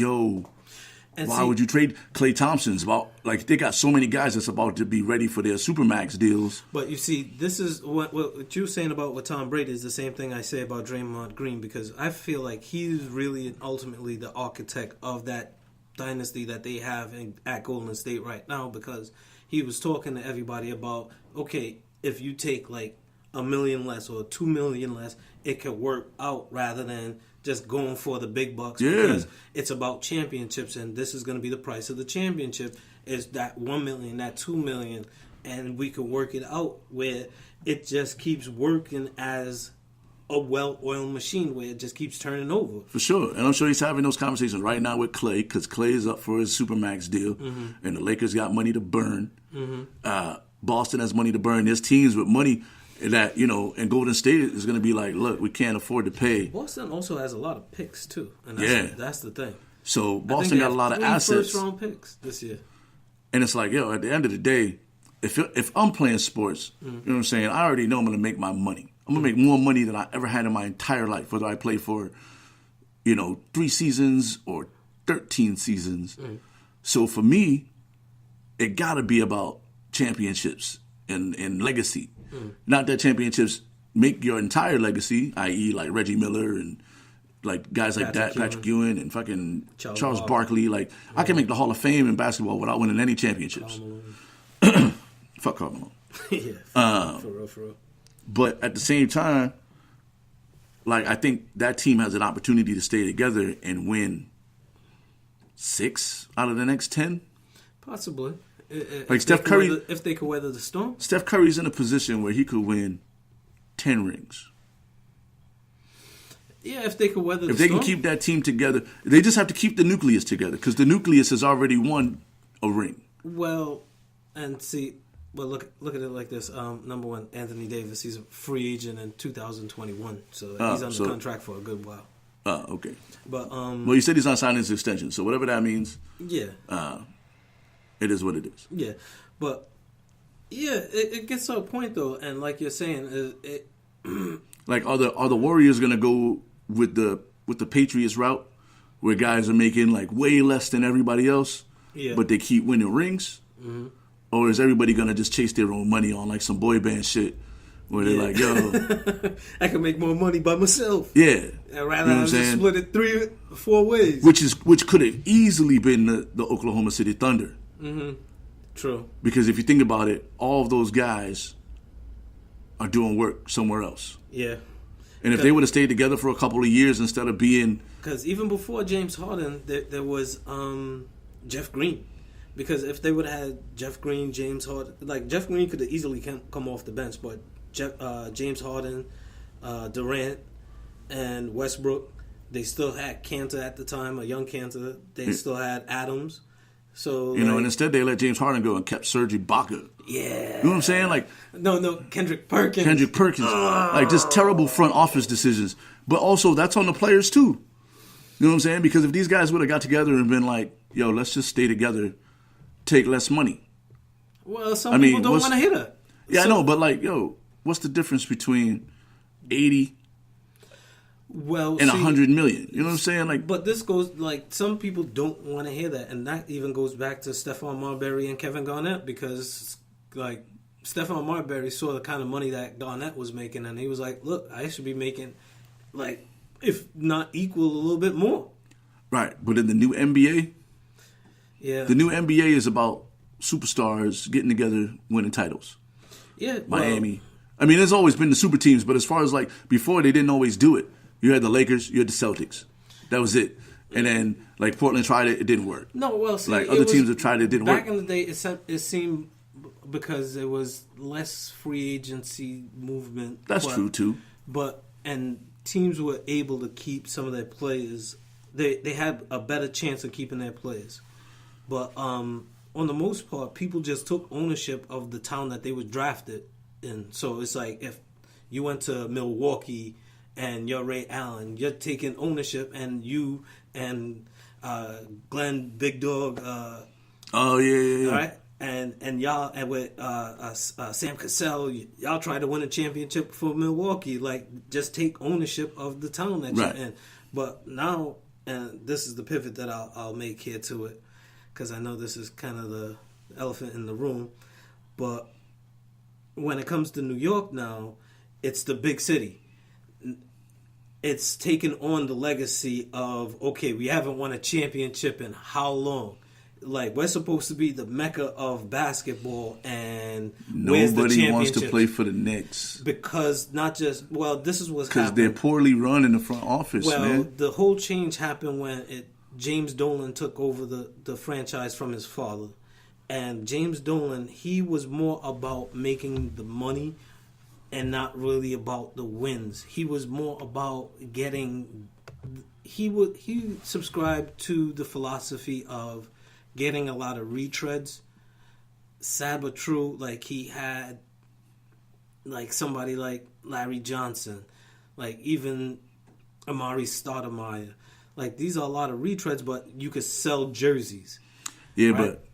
why would you trade Klay Thompson's about, like, they got so many guys that's about to be ready for their Supermax deals. But you see, this is what you're saying about what Tom Brady is the same thing I say about Draymond Green, because I feel like he's really ultimately the architect of that dynasty that they have at Golden State right now, because he was talking to everybody about, okay, if you take like $1 million less or $2 million less, it could work out rather than just going for the big bucks, because it's about championships, and this is going to be the price of the championship, is that $1 million, that $2 million, and we can work it out where it just keeps working as a well-oiled machine where it just keeps turning over. For sure. And I'm sure he's having those conversations right now with Clay, because Clay is up for his Supermax deal, and the Lakers got money to burn. Boston has money to burn. There's teams with money that, and Golden State is going to be like, look, we can't afford to pay. Boston also has a lot of picks, too. And that's the thing. So Boston got a lot of assets. First-round picks this year. And it's like, at the end of the day, if I'm playing sports, you know what I'm saying, I already know I'm going to make my money. I'm going to make more money than I ever had in my entire life, whether I play for, 3 seasons or 13 seasons. So for me, it got to be about championships and legacy. Not that championships make your entire legacy, i.e. like Reggie Miller and like guys like Patrick Ewing and fucking Charles Barkley. Like, I can make the Hall of Fame in basketball without winning any championships. Fuck Karl Malone. Yeah, for real. But at the same time, like, I think that team has an opportunity to stay together and win 6 out of the next 10. Possibly. Like Steph Curry, if they could weather the storm. Steph Curry's in a position where he could win 10 rings. Yeah, if they could weather the storm. If they can keep that team together, they just have to keep the nucleus together, because the nucleus has already won a ring. Well, and see. Well, look at it like this. Number one, Anthony Davis. He's a free agent in 2021, so he's under contract for a good while. Okay. But well, you said he's not signing his extension, so whatever that means. Yeah. It is what it is. Yeah, but it gets to a point though, and like you're saying, like are the Warriors gonna go with the Patriots route, where guys are making like way less than everybody else, but they keep winning rings? Mm-hmm. Or is everybody going to just chase their own money on like some boy band shit where they're like, yo. I can make more money by myself. Yeah. And rather than just split it 3-4 ways. Which could have easily been the Oklahoma City Thunder. Mm-hmm. True. Because if you think about it, all of those guys are doing work somewhere else. Yeah. And if they would have stayed together for a couple of years instead of being... Because even before James Harden, there was Jeff Green. Because if they would have had Jeff Green, James Harden, like Jeff Green could have easily come off the bench, but James Harden, Durant, and Westbrook, they still had Kanter at the time, a young Kanter. They still had Adams. So and instead they let James Harden go and kept Serge Ibaka. Yeah. You know what I'm saying? Like no, Kendrick Perkins. Like just terrible front office decisions. But also that's on the players too. You know what I'm saying? Because if these guys would have got together and been like, yo, let's just stay together, take less money. Well, some people don't want to hear that. Yeah, I know, but like, yo, what's the difference between 80 and 100 million? You know what I'm saying? Like, but this goes, like, some people don't want to hear that, and that even goes back to Stephon Marbury and Kevin Garnett, because, like, Stephon Marbury saw the kind of money that Garnett was making, and he was like, look, I should be making, like, if not equal, a little bit more. Right, but in the new NBA... Yeah. The new NBA is about superstars getting together, winning titles. Yeah. Miami. I mean, there's always been the super teams, but as far as like before, they didn't always do it. You had the Lakers, you had the Celtics. That was it. And then like Portland tried it, it didn't work. No, well, see, like other teams have tried it, didn't work. Back in the day, it seemed because there was less free agency movement. That's true too. And teams were able to keep some of their players. They had a better chance of keeping their players. But on the most part, people just took ownership of the town that they were drafted in. So it's like if you went to Milwaukee and you're Ray Allen, you're taking ownership, and you and Glenn Big Dog. Oh yeah. All right, and y'all and with Sam Cassell, y'all try to win a championship for Milwaukee. Like, just take ownership of the town that you're in. But now, and this is the pivot that I'll make here to it, because I know this is kind of the elephant in the room, but when it comes to New York now, it's the big city. It's taken on the legacy of, okay, we haven't won a championship in how long? Like, we're supposed to be the mecca of basketball, and where's the championship? Nobody wants to play for the Knicks. Because not just, well, this is what's happening. Because they're poorly run in the front office, man. Well, the whole change happened when James Dolan took over the franchise from his father. And James Dolan, he was more about making the money and not really about the wins. He was more about getting. He subscribed to the philosophy of getting a lot of retreads. Sad but true, like he had like somebody like Larry Johnson, like even Amari Stoudemire. Like these are a lot of retreads, but you could sell jerseys. Yeah, right? but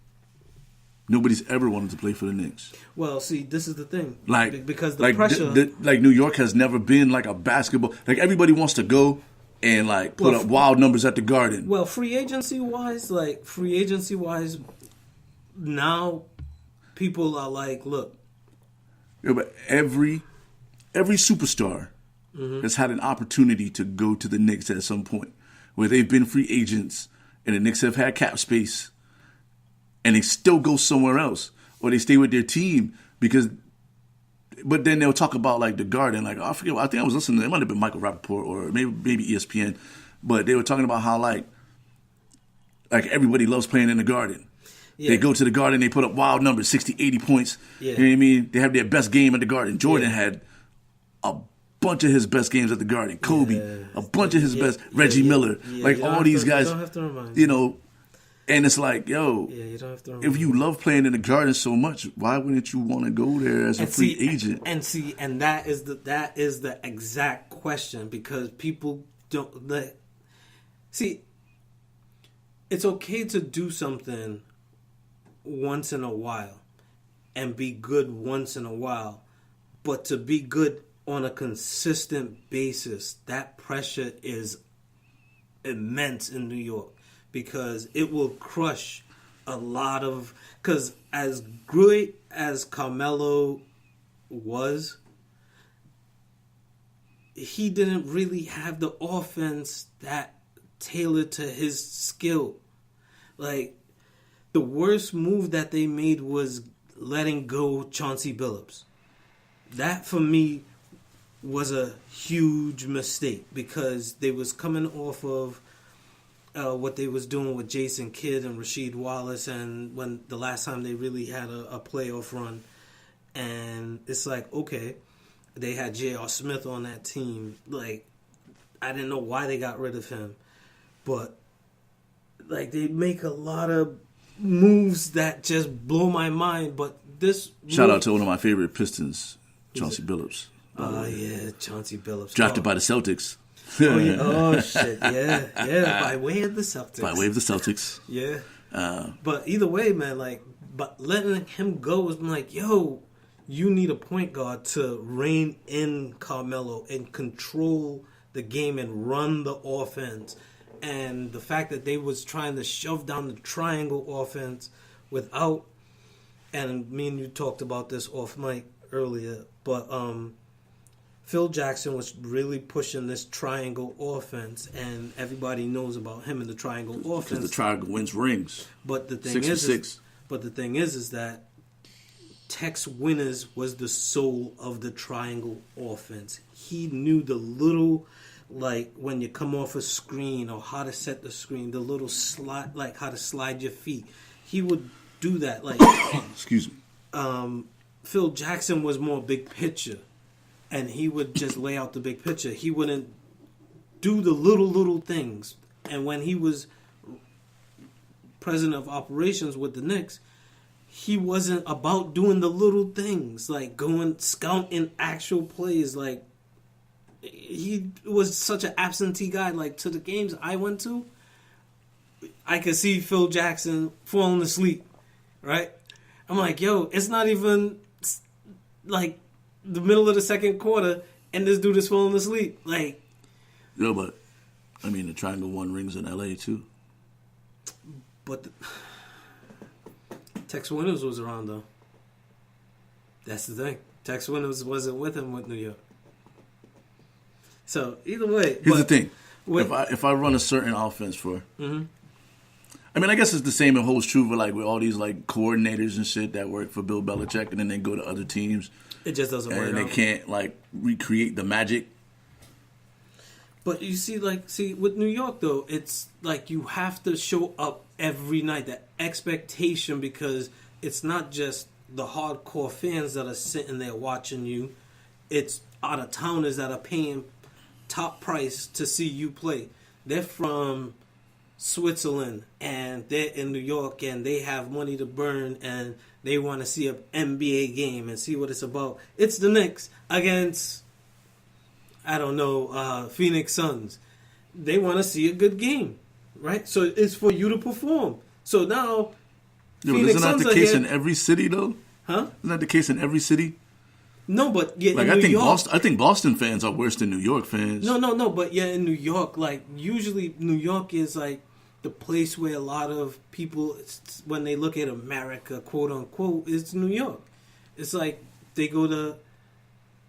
nobody's ever wanted to play for the Knicks. Well, see, this is the thing. Like because the like pressure, like New York has never been like a basketball. Like everybody wants to go and like put up wild numbers at the Garden. Well, free agency wise, now people are like, look. Yeah, but every superstar has had an opportunity to go to the Knicks at some point, where they've been free agents and the Knicks have had cap space, and they still go somewhere else or they stay with their team because. But then they'll talk about like the Garden, like I forget. I think I was listening. It might have been Michael Rappaport or maybe ESPN, but they were talking about how like everybody loves playing in the Garden. Yeah. They go to the Garden, they put up wild numbers, 60, 80 points. Yeah. You know what I mean? They have their best game at the Garden. Jordan had a bunch of his best games at the Garden. Kobe, a bunch of his best. Reggie Miller. Like all these guys, you don't have to remind you know, and it's like, yo, you don't have to if you love playing in the Garden so much, why wouldn't you want to go there as a free agent? And that is the exact question, because people don't see. It's okay to do something once in a while and be good once in a while, but to be good on a consistent basis, that pressure is immense in New York, because it will crush a lot of, because as great as Carmelo was, he didn't really have the offense that tailored to his skill. Like, the worst move that they made was letting go Chauncey Billups. That, for me, was a huge mistake, because they was coming off of what they was doing with Jason Kidd and Rasheed Wallace, and when the last time they really had a playoff run. And it's like, okay, they had J.R. Smith on that team. Like, I didn't know why they got rid of him. But, like, they make a lot of moves that just blow my mind. But this shout out to one of my favorite Pistons, Chauncey Billups. Oh yeah, Chauncey Billups, drafted by the Celtics. Oh, yeah. Oh shit, yeah. By way of the Celtics. Yeah. But either way, man, but letting him go was like, yo, you need a point guard to rein in Carmelo and control the game and run the offense. And the fact that they was trying to shove down the triangle offense without, and me and you talked about this off mic earlier, but Phil Jackson was really pushing this triangle offense, and everybody knows about him in the triangle offense. Because the triangle wins rings. But the thing is that Tex Winners was the soul of the triangle offense. He knew the little, like when you come off a screen or how to set the screen, the little slide, like how to slide your feet. He would do that. Like, excuse me. Phil Jackson was more big picture, and he would just lay out the big picture. He wouldn't do the little things. And when he was president of operations with the Knicks, he wasn't about doing the little things, like going scouting actual plays. Like, he was such an absentee guy. Like, to the games I went to, I could see Phil Jackson falling asleep, right? I'm like, yo, it's not even like the middle of the second quarter and this dude is falling asleep. Like, no, but I mean, the Triangle won rings in LA too. But Tex Winners was around though. That's the thing. Tex Winners wasn't with him with New York. So either way, here's the thing: if I run a certain offense for, I mean, I guess it's the same. It holds true for like with all these like coordinators and shit that work for Bill Belichick, and then they go to other teams. It just doesn't work. And they can't like recreate the magic. But you see, with New York though, it's like you have to show up every night. That expectation, because it's not just the hardcore fans that are sitting there watching you. It's out of towners that are paying top price to see you play. They're from Switzerland and they're in New York and they have money to burn and they want to see an NBA game and see what it's about. It's the Knicks against, I don't know, Phoenix Suns. They want to see a good game, right? So it's for you to perform. So now, yeah, Phoenix Suns isn't that the case in every city though? Huh? Isn't that the case in every city? No, but yeah, like in New York, I think Boston fans are worse than New York fans. No, but yeah, in New York, like usually New York is like the place where a lot of people, when they look at America, quote unquote, it's New York. It's like they go to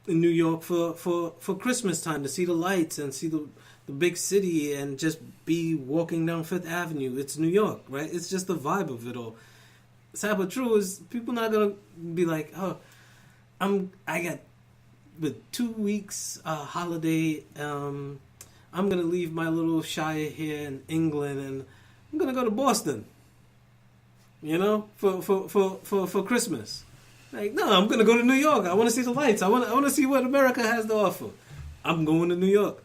New York for Christmas time to see the lights and see the big city and just be walking down Fifth Avenue. It's New York, right? It's just the vibe of it all. Sad but true is people not gonna be like, oh, I got with 2 weeks holiday. I'm gonna leave my little shire here in England and I'm gonna go to Boston. You know, for Christmas. Like, no, I'm gonna go to New York. I want to see the lights. I want to see what America has to offer. I'm going to New York,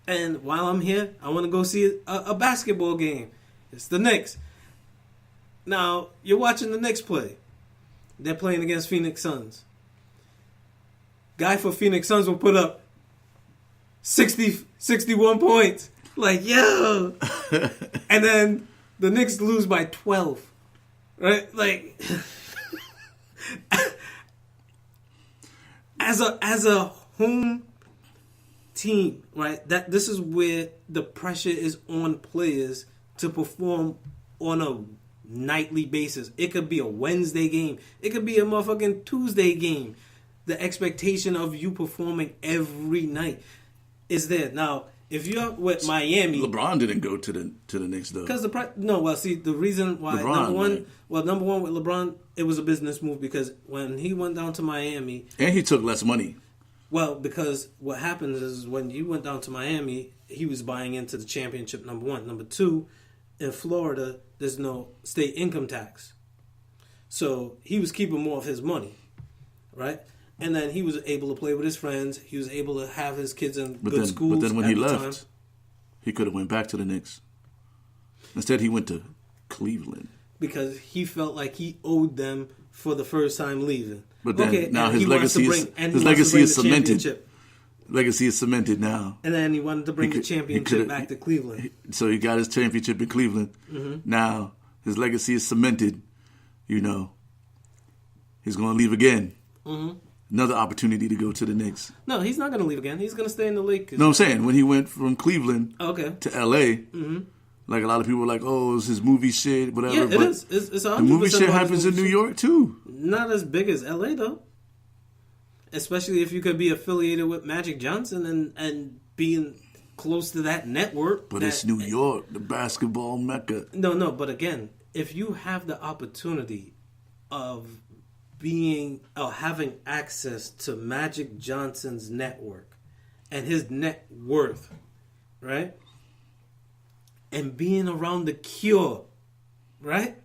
and while I'm here, I want to go see a basketball game. It's the Knicks. Now you're watching the Knicks play. They're playing against Phoenix Suns. Guy for Phoenix Suns will put up 61 points. Like, yo. And then the Knicks lose by 12. Right? Like, as a home team, right? This is where the pressure is on players to perform on a nightly basis. It could be a Wednesday game. It could be a motherfucking Tuesday game. The expectation of you performing every night is there. Now, if you're with Miami, LeBron didn't go to the Knicks though. Because the reason why LeBron, number one with LeBron, it was a business move because when he went down to Miami, and he took less money. Well, because what happens is when you went down to Miami, he was buying into the championship. Number one, number two, in Florida, there's no state income tax, so he was keeping more of his money, right? And then he was able to play with his friends. He was able to have his kids in good schools. But then when he left, time. He could have went back to the Knicks. Instead, he went to Cleveland. Because he felt like he owed them for the first time leaving. But then now his legacy is cemented. Legacy is cemented now. And then he wanted to bring the championship back to Cleveland. So he got his championship in Cleveland. Mm-hmm. Now his legacy is cemented. You know, he's going to leave again. Mm-hmm. Another opportunity to go to the Knicks. No, he's not going to leave again. He's going to stay in the Lakers. No, I'm saying when he went from Cleveland to L.A., like a lot of people were like, oh, it's his movie shit, whatever. Yeah, it is. It's the movie shit happens in New York, too. Not as big as L.A., though. Especially if you could be affiliated with Magic Johnson and being close to that network. But it's New York, the basketball mecca. No, but again, if you have the opportunity of having access to Magic Johnson's network and his net worth, right? And being around the Cure, right?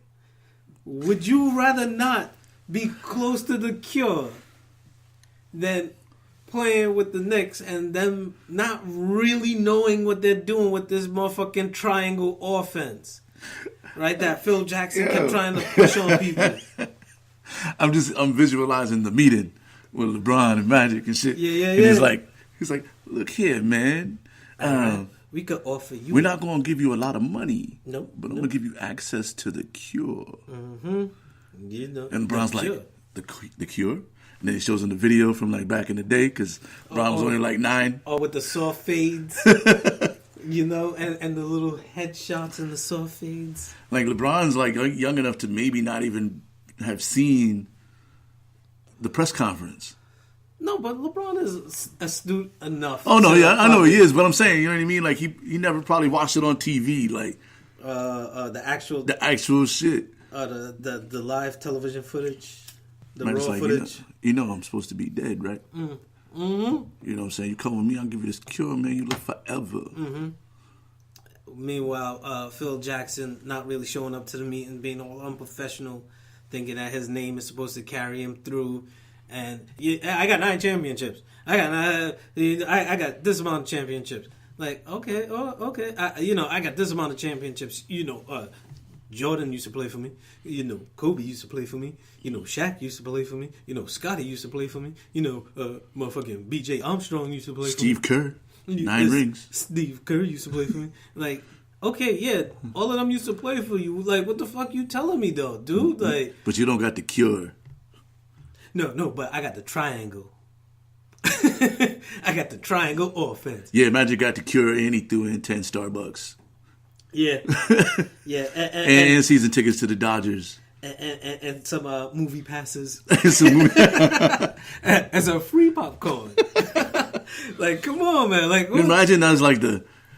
Would you rather not be close to the Cure than playing with the Knicks and them not really knowing what they're doing with this motherfucking triangle offense, right? That Phil Jackson kept trying to push on people. I'm visualizing the meeting with LeBron and Magic and shit. Yeah. And he's like, look here, man. We could offer you. We're not going to give you a lot of money. Nope. But I'm going to give you access to the Cure. Mm-hmm. You know. And LeBron's like, the Cure? And then he shows him the video from like back in the day because LeBron was only like 9. Oh, with the soft fades. You know, and the little headshots and the soft fades. Like LeBron's like young enough to maybe not even have seen the press conference. No, but LeBron is astute enough. Oh no, yeah, I know he is, but I'm saying, you know what I mean? Like he never probably watched it on TV, like the actual shit. The live television footage, the raw like, footage. You know I'm supposed to be dead, right? Mm-hmm. You know what I'm saying? You come with me, I'll give you this Cure, man. You live forever. Mm-hmm. Meanwhile, Phil Jackson not really showing up to the meeting, being all unprofessional, thinking that his name is supposed to carry him through. And I got 9 championships. I got this amount of championships. Like, okay, okay. I got this amount of championships. Jordan used to play for me. Kobe used to play for me. Shaq used to play for me. Scotty used to play for me. Motherfucking B.J. Armstrong used to play for me. Steve Kerr, 9 rings. Steve Kerr used to play for me. Like, okay, yeah, all of them used to play for you. Like, what the fuck you telling me, though, dude? Like, but you don't got the cure. No, but I got the triangle. I got the triangle offense. Yeah, Magic got the cure and he threw in 10 Starbucks. Yeah, yeah, and season tickets to the Dodgers. And some movie passes. As a free popcorn. Like, come on, man. Like, imagine that's like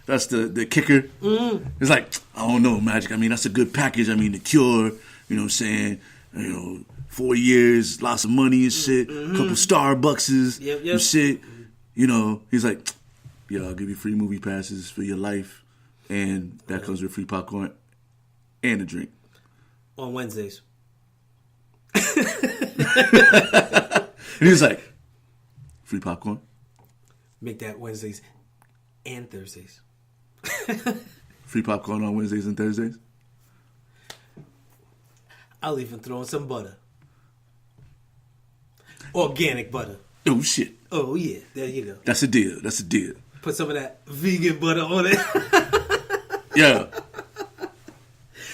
that's the kicker. Mm. It's like, I don't know, Magic. I mean, that's a good package. I mean, the cure. You know what I'm saying? 4 years, lots of money and shit. Mm-hmm. Couple Starbuckses and shit. He's like, yeah, I'll give you free movie passes for your life. And that comes with free popcorn and a drink. On Wednesdays. And he's like, free popcorn? Make that Wednesdays and Thursdays. Free popcorn on Wednesdays and Thursdays? I'll even throw in some butter. Organic butter. Oh, shit. Oh, yeah. There you go. That's a deal. Put some of that vegan butter on it. Yeah.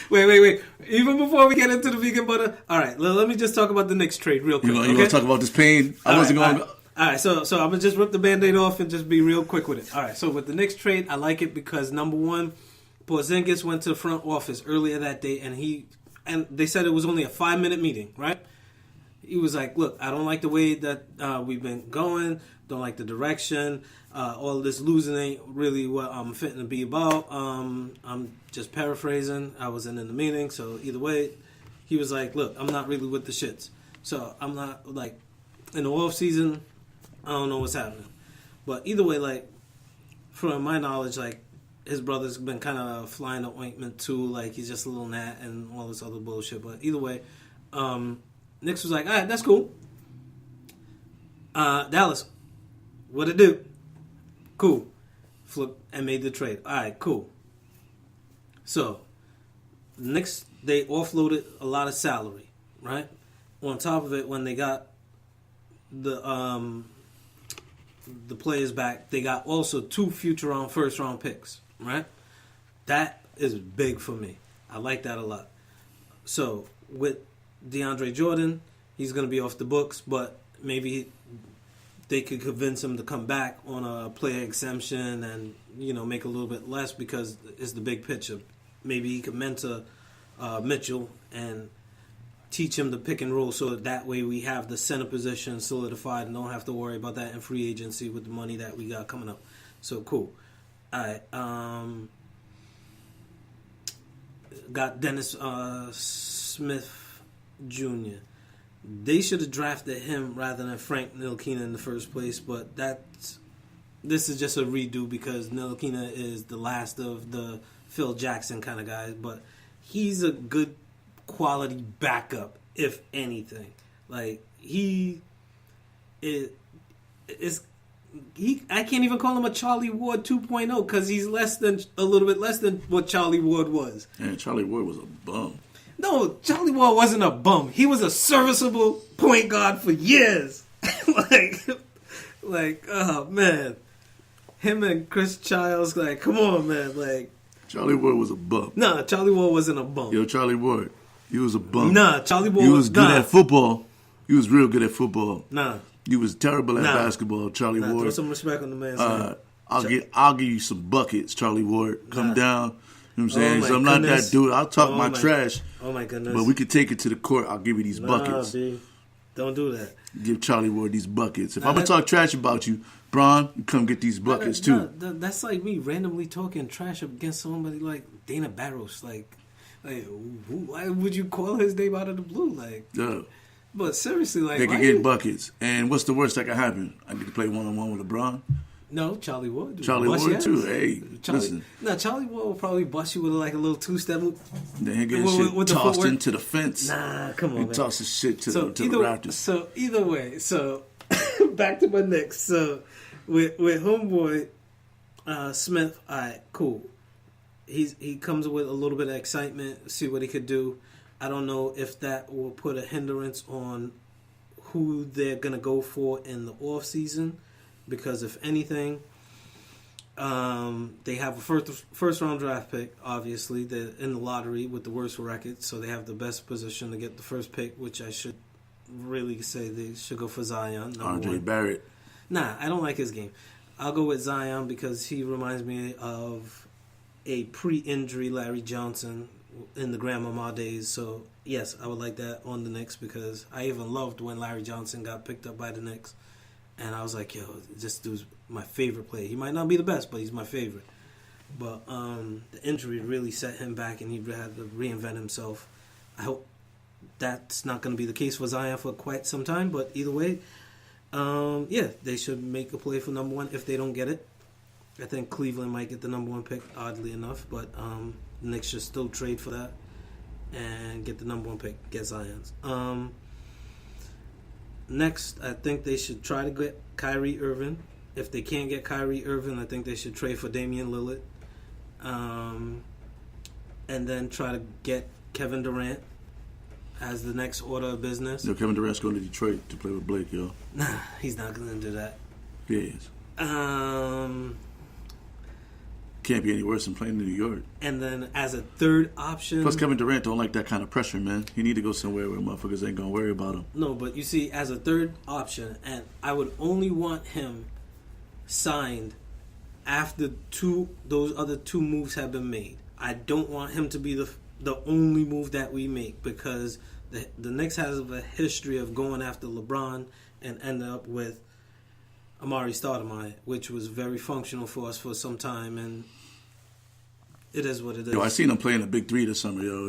Wait. Even before we get into the vegan butter, all right, let me just talk about the Knicks trade real quick. You want to talk about this pain? I wasn't going to... All right, so I'm going to just rip the Band-Aid off and just be real quick with it. All right, so with the Knicks trade, I like it because, number one, Porzingis went to the front office earlier that day, and they said it was only a 5-minute meeting, right? He was like, look, I don't like the way that we've been going, don't like the direction. All of this losing ain't really what I'm fitting to be about. I'm just paraphrasing. I wasn't in the meeting, so either way, he was like, look, I'm not really with the shits. So I'm not, like, in the off season, I don't know what's happening. But either way, like, from my knowledge, like, his brother's been kind of flying the ointment too. Like, he's just a little gnat and all this other bullshit. But either way, Knicks was like, all right, that's cool. Dallas, what it do? Cool. Flip and made the trade. All right, cool. So, Knicks, they offloaded a lot of salary, right? On top of it, when they got the players back, they got also 2 first round picks, right? That is big for me. I like that a lot. So, with DeAndre Jordan, he's going to be off the books, but maybe they could convince him to come back on a player exemption and, make a little bit less because it's the big picture. Maybe he could mentor Mitchell and teach him the pick and roll so that way we have the center position solidified and don't have to worry about that in free agency with the money that we got coming up. So, cool. All right. Got Dennis Smith Jr. They should have drafted him rather than Frank Ntilikina in the first place, but this is just a redo because Ntilikina is the last of the Phil Jackson kind of guys, but he's a good quality backup, if anything. Like, I can't even call him a Charlie Ward 2.0 because he's a little bit less than what Charlie Ward was. Man, Charlie Ward was a bum. No, Charlie Ward wasn't a bum. He was a serviceable point guard for years. Oh man, him and Chris Childs, like, come on, man, like. Charlie Ward was a bum. Nah, Charlie Ward wasn't a bum. Yo, Charlie Ward, he was a bum. Nah, Charlie Ward was good at football. He was real good at football. Nah, he was terrible at basketball. Charlie Ward. Throw some respect on the man's name. I'll give you some buckets, Charlie Ward. Come down. You know what I'm saying? So I'm not that dude. I'll talk my trash. Oh my goodness. But we could take it to the court. I'll give you these buckets. B. Don't do that. Give Charlie Ward these buckets. If I'm going to talk trash about you, Bron, you come get these buckets too. That's like me randomly talking trash against somebody like Dana Barros. Like why would you call his name out of the blue? Like, yeah. But seriously, like, they can get buckets. And what's the worst that can happen? I get to play one-on-one with LeBron. No, Charlie Ward. Charlie Bust Ward your too. ass. Hey, listen. No, Charlie Ward will probably bust you with like a little two-step. Then he gets shit with the tossed footwork. into the fence. Nah, come on, He man. tosses shit to the either, Raptors. So either way, so back to my Knicks. So with homeboy Smith, all right, cool. He comes with a little bit of excitement, see what he could do. I don't know if that will put a hindrance on who they're gonna go for in the off season, because if anything, they have a first round draft pick. Obviously, they're in the lottery with the worst record, so they have the best position to get the first pick. Which I should really say they should go for Zion. R.J. Barrett. Nah, I don't like his game. I'll go with Zion because he reminds me of a pre-injury Larry Johnson in the Grandmama days. So, yes, I would like that on the Knicks because I even loved when Larry Johnson got picked up by the Knicks. And I was like, yo, this dude's my favorite player. He might not be the best, but he's my favorite. But the injury really set him back and he had to reinvent himself. I hope that's not going to be the case for Zion for quite some time. But either way, yeah, they should make a play for number one if they don't get it. I think Cleveland might get the number one pick, oddly enough, but the Knicks should still trade for that and get the number one pick, get Zion's. Next, I think they should try to get Kyrie Irving. If they can't get Kyrie Irving, I think they should trade for Damian Lillard. And then try to get Kevin Durant as the next order of business. Yo, Kevin Durant's going to Detroit to play with Blake, yo. Nah, he's not going to do that. He is. Can't be any worse than playing in New York. And then as a third option... Plus, Kevin Durant don't like that kind of pressure, man. He need to go somewhere where motherfuckers ain't going to worry about him. No, but you see, as a third option, and I would only want him signed after those other two moves have been made. I don't want him to be the only move that we make because the Knicks has a history of going after LeBron and end up with Amari Stoudemire, which was very functional for us for some time, and it is what it is. Yo, I seen him playing the Big Three this summer, yo.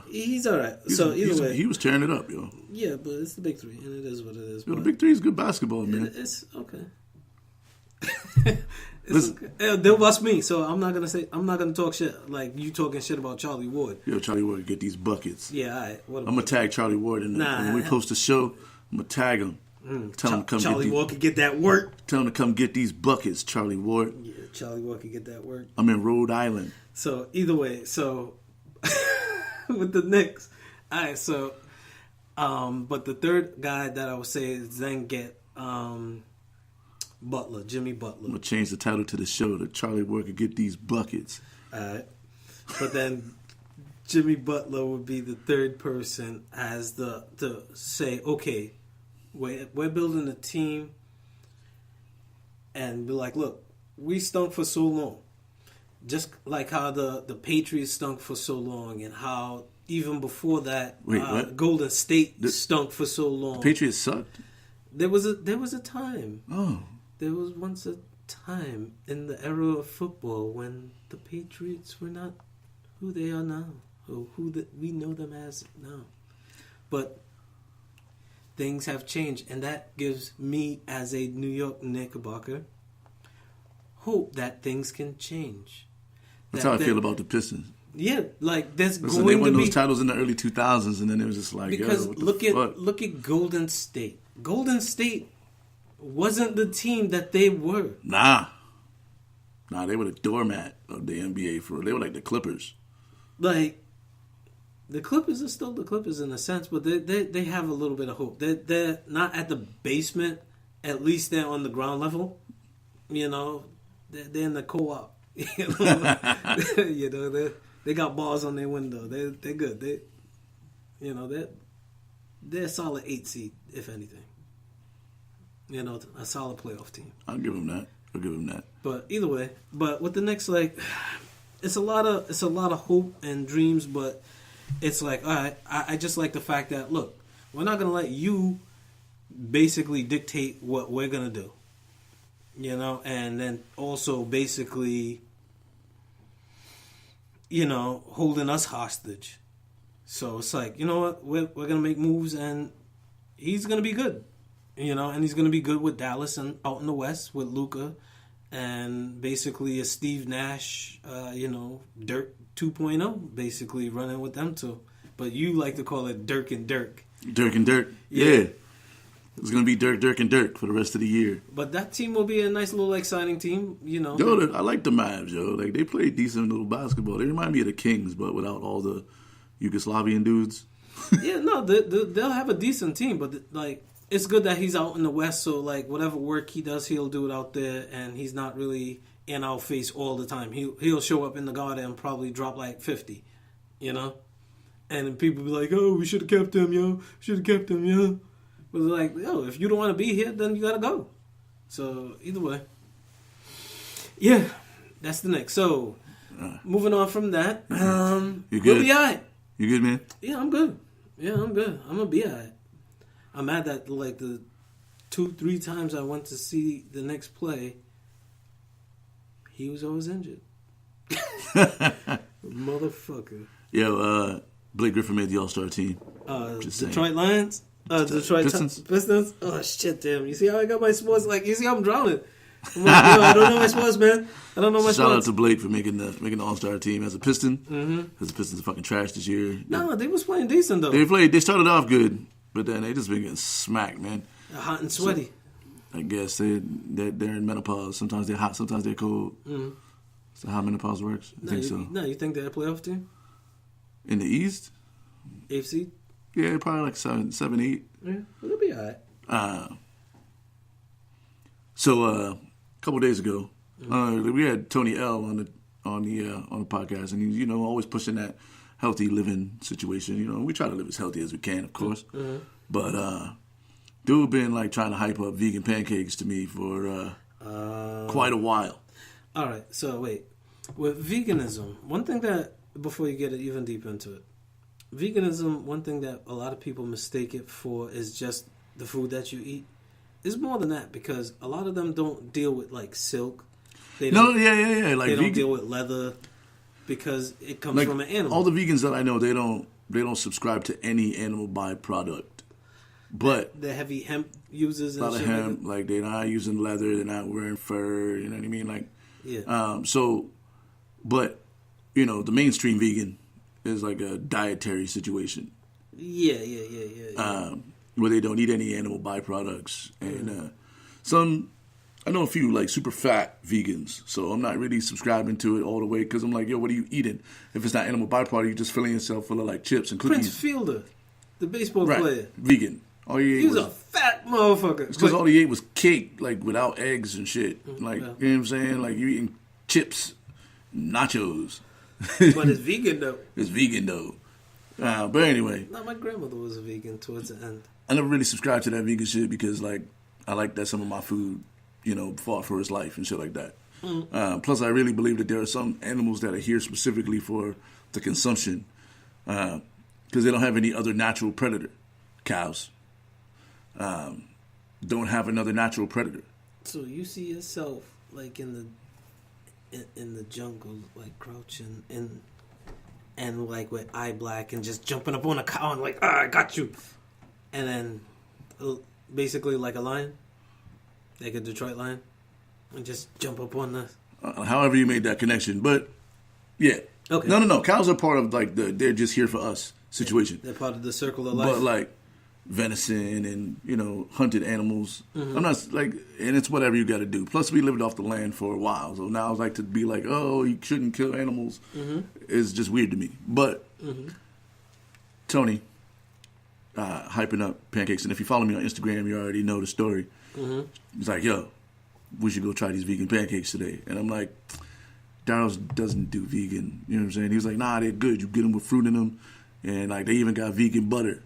He's all right. So either way, he was tearing it up, yo. Yeah, but it's the Big Three, and it is what it is. Yo, the Big Three is good basketball, man. It's okay. Okay. They'll bust me, so I'm not gonna talk shit like you talking shit about Charlie Ward. Yo, Charlie Ward get these buckets. Yeah, all right. I'm gonna tag Charlie Ward in when we post the show. I'm gonna tag him. Tell him to come Charlie Ward could get that work. Tell him to come get these buckets, Charlie Ward. Yeah, Charlie Ward could get that work. I'm in Rhode Island. So either way, with the Knicks, all right. So, but the third guy that I would say is then get Butler, Jimmy Butler. I'm gonna change the title to the show that Charlie Ward could get these buckets. All right, but then Jimmy Butler would be the third person as to say, okay, we're building a team, and be like, look, we stunk for so long, just like how the Patriots stunk for so long, and how even before that, Golden State stunk for so long. The Patriots sucked. There was a time. Oh. There was once a time in the era of football when the Patriots were not who they are now, or we know them as now. But things have changed, and that gives me, as a New York Knickerbocker, hope that things can change. That's how I feel about the Pistons. Yeah, like there's Listen, they won those titles in the early 2000s, and then it was just like, because yo, look at Golden State. Golden State wasn't the team that they were. Nah, they were the doormat of the NBA. They were like the Clippers. Like, the Clippers are still the Clippers in a sense, but they have a little bit of hope. They're not at the basement. At least they're on the ground level. You know, they're in the co-op. You know, they got bars on their window. They're good. They're a solid 8 seed, if anything. You know, a solid playoff team. I'll give them that. But either way, with the Knicks, like, it's a lot of hope and dreams, but it's like, all right, I just like the fact that, look, we're not gonna let you basically dictate what we're gonna do. You know, and then also basically, you know, holding us hostage. So it's like, you know what, we're gonna make moves, and he's gonna be good. You know, and he's going to be good with Dallas and out in the West with Luka and basically a Steve Nash, Dirk 2.0, basically running with them two. But you like to call it Dirk and Dirk. Dirk and Dirk. Yeah. It's going to be Dirk and Dirk for the rest of the year. But that team will be a nice little exciting team, Yo, I like the Mavs, yo. Like, they play decent little basketball. They remind me of the Kings, but without all the Yugoslavian dudes. Yeah, no, they'll have a decent team, but, it's good that he's out in the West, so, whatever work he does, he'll do it out there, and he's not really in our face all the time. He'll show up in the Garden and probably drop, 50, And people be like, oh, we should have kept him, yo. Should have kept him, yo. But like, yo, if you don't want to be here, then you got to go. So, either way. Yeah, that's the Knicks. So, moving on from that. You good? We'll be all right. You good, man? Yeah, I'm good. I'm going to be all right. I'm mad that, the 2-3 times I went to see the Knicks play, he was always injured. Motherfucker. Yo, Blake Griffin made the All-Star team. Detroit Lions? Detroit Pistons? Oh, shit, damn. You see how I got my sports? You see how I'm drowning? I'm like, yo, I don't know my sports, man. I don't know my sports. Shout out to Blake for making the All-Star team as a Piston. Because the Pistons are fucking trash this year. No, they was playing decent, though. They started off good, but then they just been getting smacked, man. Hot and sweaty. So, I guess they're in menopause. Sometimes they're hot, sometimes they're cold. Is that how menopause works? I think so. No, you think they're a playoff team? In the East? AFC? Yeah, probably 7, 8. Yeah, it'll be all right. So a couple days ago, we had Tony L on the podcast, and he's always pushing that healthy living situation. We try to live as healthy as we can, of course. But dude been trying to hype up vegan pancakes to me for quite a while. All right, so wait. With veganism, one thing that, before you get even deep into it, veganism, one thing that a lot of people mistake it for is just the food that you eat. It's more than that, because a lot of them don't deal with silk. They don't deal with leather because it comes from an animal. All the vegans that I know, they don't subscribe to any animal byproduct. But the heavy hemp users and a lot of hemp, they're not using leather, they're not wearing fur. You know what I mean? But the mainstream vegan is a dietary situation. Yeah. Where they don't eat any animal byproducts. And I know a few super fat vegans, so I'm not really subscribing to it all the way, because I'm like, yo, what are you eating? If it's not animal byproduct, you're just filling yourself full of chips and cookies. Prince Fielder, the baseball player. Vegan. All he ate he was a fat motherfucker. It's because all he ate was cake, without eggs and shit. You know what I'm saying? You eating chips, nachos. But it's vegan, though. It's vegan, though. But anyway. No, my grandmother was a vegan towards the end. I never really subscribed to that vegan shit because, I like that some of my food, fought for his life and shit like that. Plus, I really believe that there are some animals that are here specifically for the consumption because they don't have any other natural predator. Cows don't have another natural predator. So you see yourself, in the jungle, crouching and with eye black and just jumping up on a cow and I got you. And then basically like a lion, like a Detroit lion, and just jump up on the... however you made that connection, but yeah. Okay. No. Cows are part of they're just here for us situation. They're part of the circle of life. But venison and hunted animals. I'm not and it's whatever you got to do. Plus we lived off the land for a while, so now I to be oh, you shouldn't kill animals is just weird to me. But Tony hyping up pancakes, and if you follow me on Instagram, you already know the story. He's like, yo, we should go try these vegan pancakes today, and I'm like, Daryl's doesn't do vegan. You know what I'm saying? He was like, nah, they're good. You get them with fruit in them, and they even got vegan butter.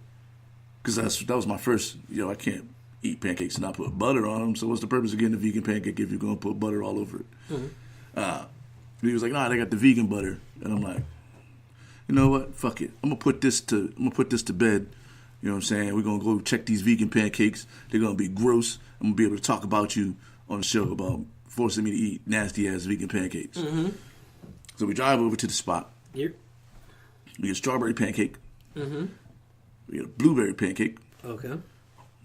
Because that was my first, I can't eat pancakes and not put butter on them. So what's the purpose of getting a vegan pancake if you're going to put butter all over it? He was like, nah, they got the vegan butter. And I'm like, you know what? Fuck it. I'm going to put this to bed. You know what I'm saying? We're going to go check these vegan pancakes. They're going to be gross. I'm going to be able to talk about you on the show about forcing me to eat nasty-ass vegan pancakes. So we drive over to the spot. Yep. We get a strawberry pancake. We get a blueberry pancake. Okay.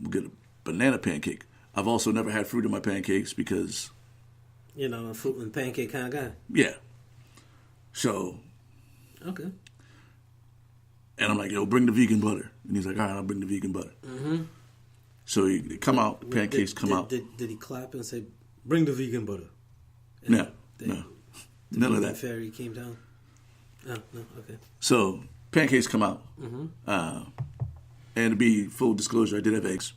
We get a banana pancake. I've also never had fruit in my pancakes because You know, a fruit and pancake kind of guy. Yeah. So, Okay. and I'm like, yo, bring the vegan butter. And he's like, all right, I'll bring the vegan butter. Mm-hmm. So they come out, the pancakes come out. Did he clap and say, bring the vegan butter? And No. the None of vegan that. fairy came down? Oh, no, okay. So pancakes come out. Mm-hmm. And to be full disclosure, I did have eggs.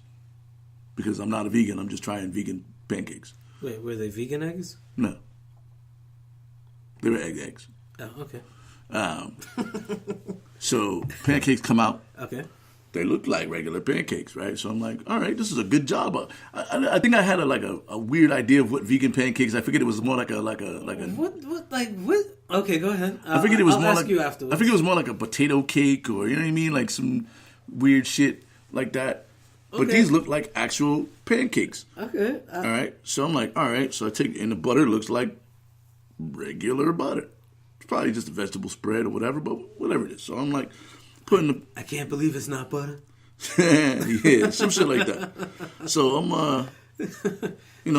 Because I'm not a vegan, I'm just trying vegan pancakes. Wait, were they vegan eggs? No. They were eggs. Oh, okay. So pancakes come out. Okay. They look like regular pancakes, right? So I'm like, all right, this is a good job. I think I had a weird idea of what vegan pancakes. I figured it was more like a. What? Okay, go ahead. I figured it was I'll more ask like you afterwards. I figured it was more like a potato cake, or you know what I mean, like some weird shit like that. But Okay. these look like actual pancakes. Okay. All right, so I'm like, all right. So I take, and the butter looks like regular butter. It's probably just a vegetable spread or whatever, but whatever it is. So I'm like putting the I can't believe it's not butter. yeah, some shit like that. So I'm I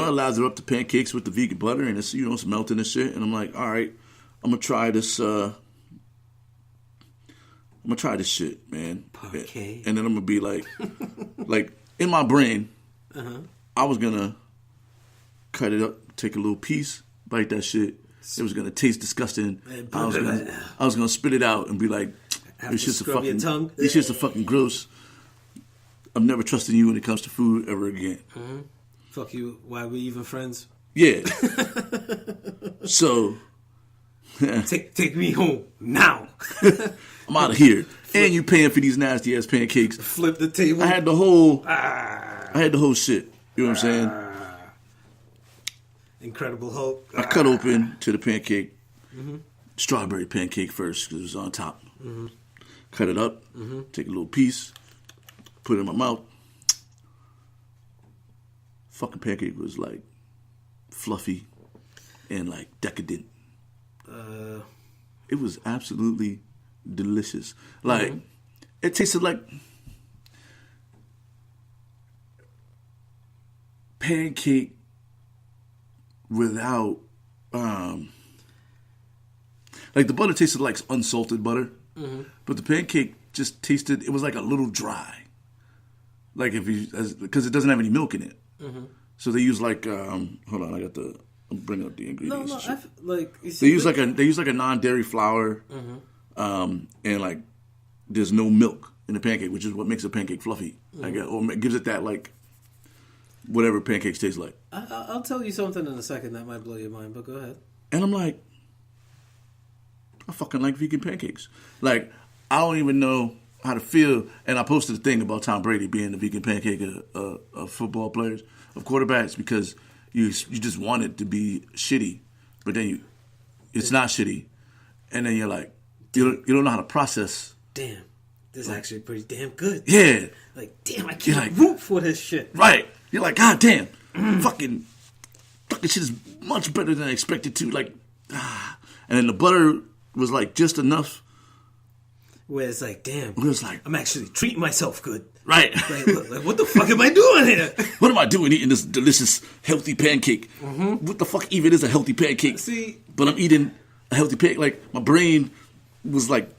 lather up the pancakes with the vegan butter, and it's it's melting and shit. And I'm like, all right, I'm gonna try this. I'm gonna try this shit, man. Parquet. And then I'm gonna be like in my brain, I was gonna cut it up, take a little piece, bite that shit. It was gonna taste disgusting. I was gonna spit it out and be like, Have this to shit's a scrub your fucking tongue. this shit's a fucking gross. I'm never trusting you when it comes to food ever again. Fuck you. Why we even friends? Yeah. So Take me home now. I'm out of here. And you paying for these nasty ass pancakes. Flip the table. I had the whole shit. You know what I'm saying? Incredible Hulk. I cut open to the pancake, strawberry pancake first because it was on top. Cut it up, take a little piece, put it in my mouth. Fucking pancake was like fluffy and like decadent. It was absolutely delicious. Like it tasted like pancake without like the butter tasted like unsalted butter, but the pancake just tasted, it was like a little dry, like if you, because it doesn't have any milk in it. So they use like hold on, I'm bringing up the ingredients. You see, They use like a non-dairy flour, and like there's no milk in the pancake, which is what makes a pancake fluffy, I guess, or gives it that like whatever pancakes taste like. I'll tell you something in a second that might blow your mind, but go ahead. And I'm like, I fucking like vegan pancakes. Like, I don't even know how to feel. And I posted a thing about Tom Brady being the vegan pancake of football players, of quarterbacks, because you just want it to be shitty, but then it's not shitty, and then you're like, you don't know how to process. Damn, this is actually pretty damn good. Yeah, Like, damn, I can't root for this shit. right. You're like, God damn, fucking shit is much better than I expected to. Like, and then the butter was like just enough. Where it's like, damn, It was like, I'm actually treating myself good. right. Like, what the fuck am I doing here? What am I doing eating this delicious, healthy pancake? What the fuck even is a healthy pancake? See, But I'm eating a healthy pancake. Like, my brain was like,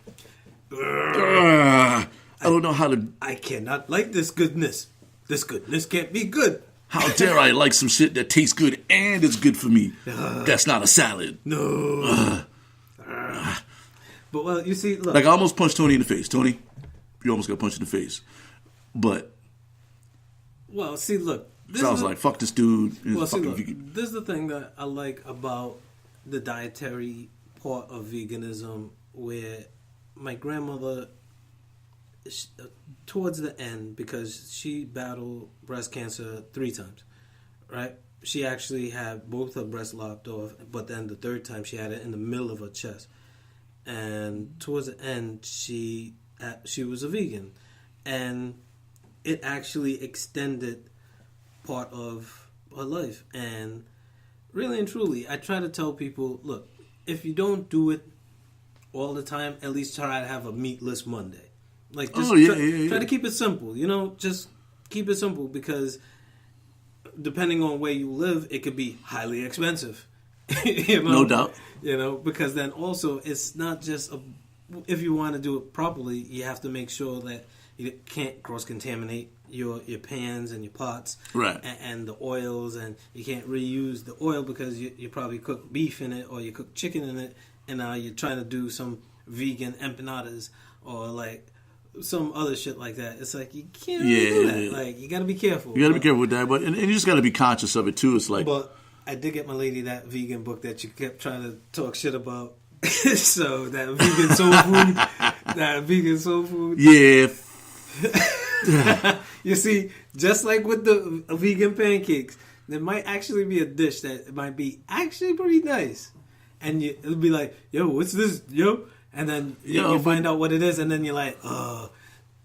I don't know how to, I cannot like this goodness. This goodness can't be good. how dare I like some shit that tastes good and is good for me? That's not a salad. No. But, well, you see, look. Like, I almost punched Tony in the face. Tony, you almost got punched in the face. But, Well, see, look. so I was like, fuck this dude. Well, see, Fucking look, vegan. this is the thing that I like about the dietary part of veganism, where my grandmother, towards the end, because she battled breast cancer 3 times, right? She actually had both her breasts lopped off, but then the third time she had it in the middle of her chest. And towards the end, she was a vegan, and it actually extended part of her life. And really and truly, I try to tell people, look, if you don't do it all the time, at least try to have a meatless Monday. Like, just Oh, yeah. try to keep it simple, just keep it simple, because depending on where you live, it could be highly expensive. You know? No doubt. You know, because then also it's not just if you want to do it properly, you have to make sure that you can't cross contaminate your pans and your pots, right? And the oils, and you can't reuse the oil because you probably cook beef in it or you cook chicken in it, and now you're trying to do some vegan empanadas or like some other shit like that. It's like you can't really do that. Like you got to be careful. You got to be careful with that, but and you just got to be conscious of it too. It's like, but I did get my lady that vegan book that you kept trying to talk shit about. So that vegan soul food, yeah. You see, just like with the vegan pancakes, there might actually be a dish that might be actually pretty nice, and it'll be like, "Yo, what's this, yo?" And then you find out what it is, and then you're like,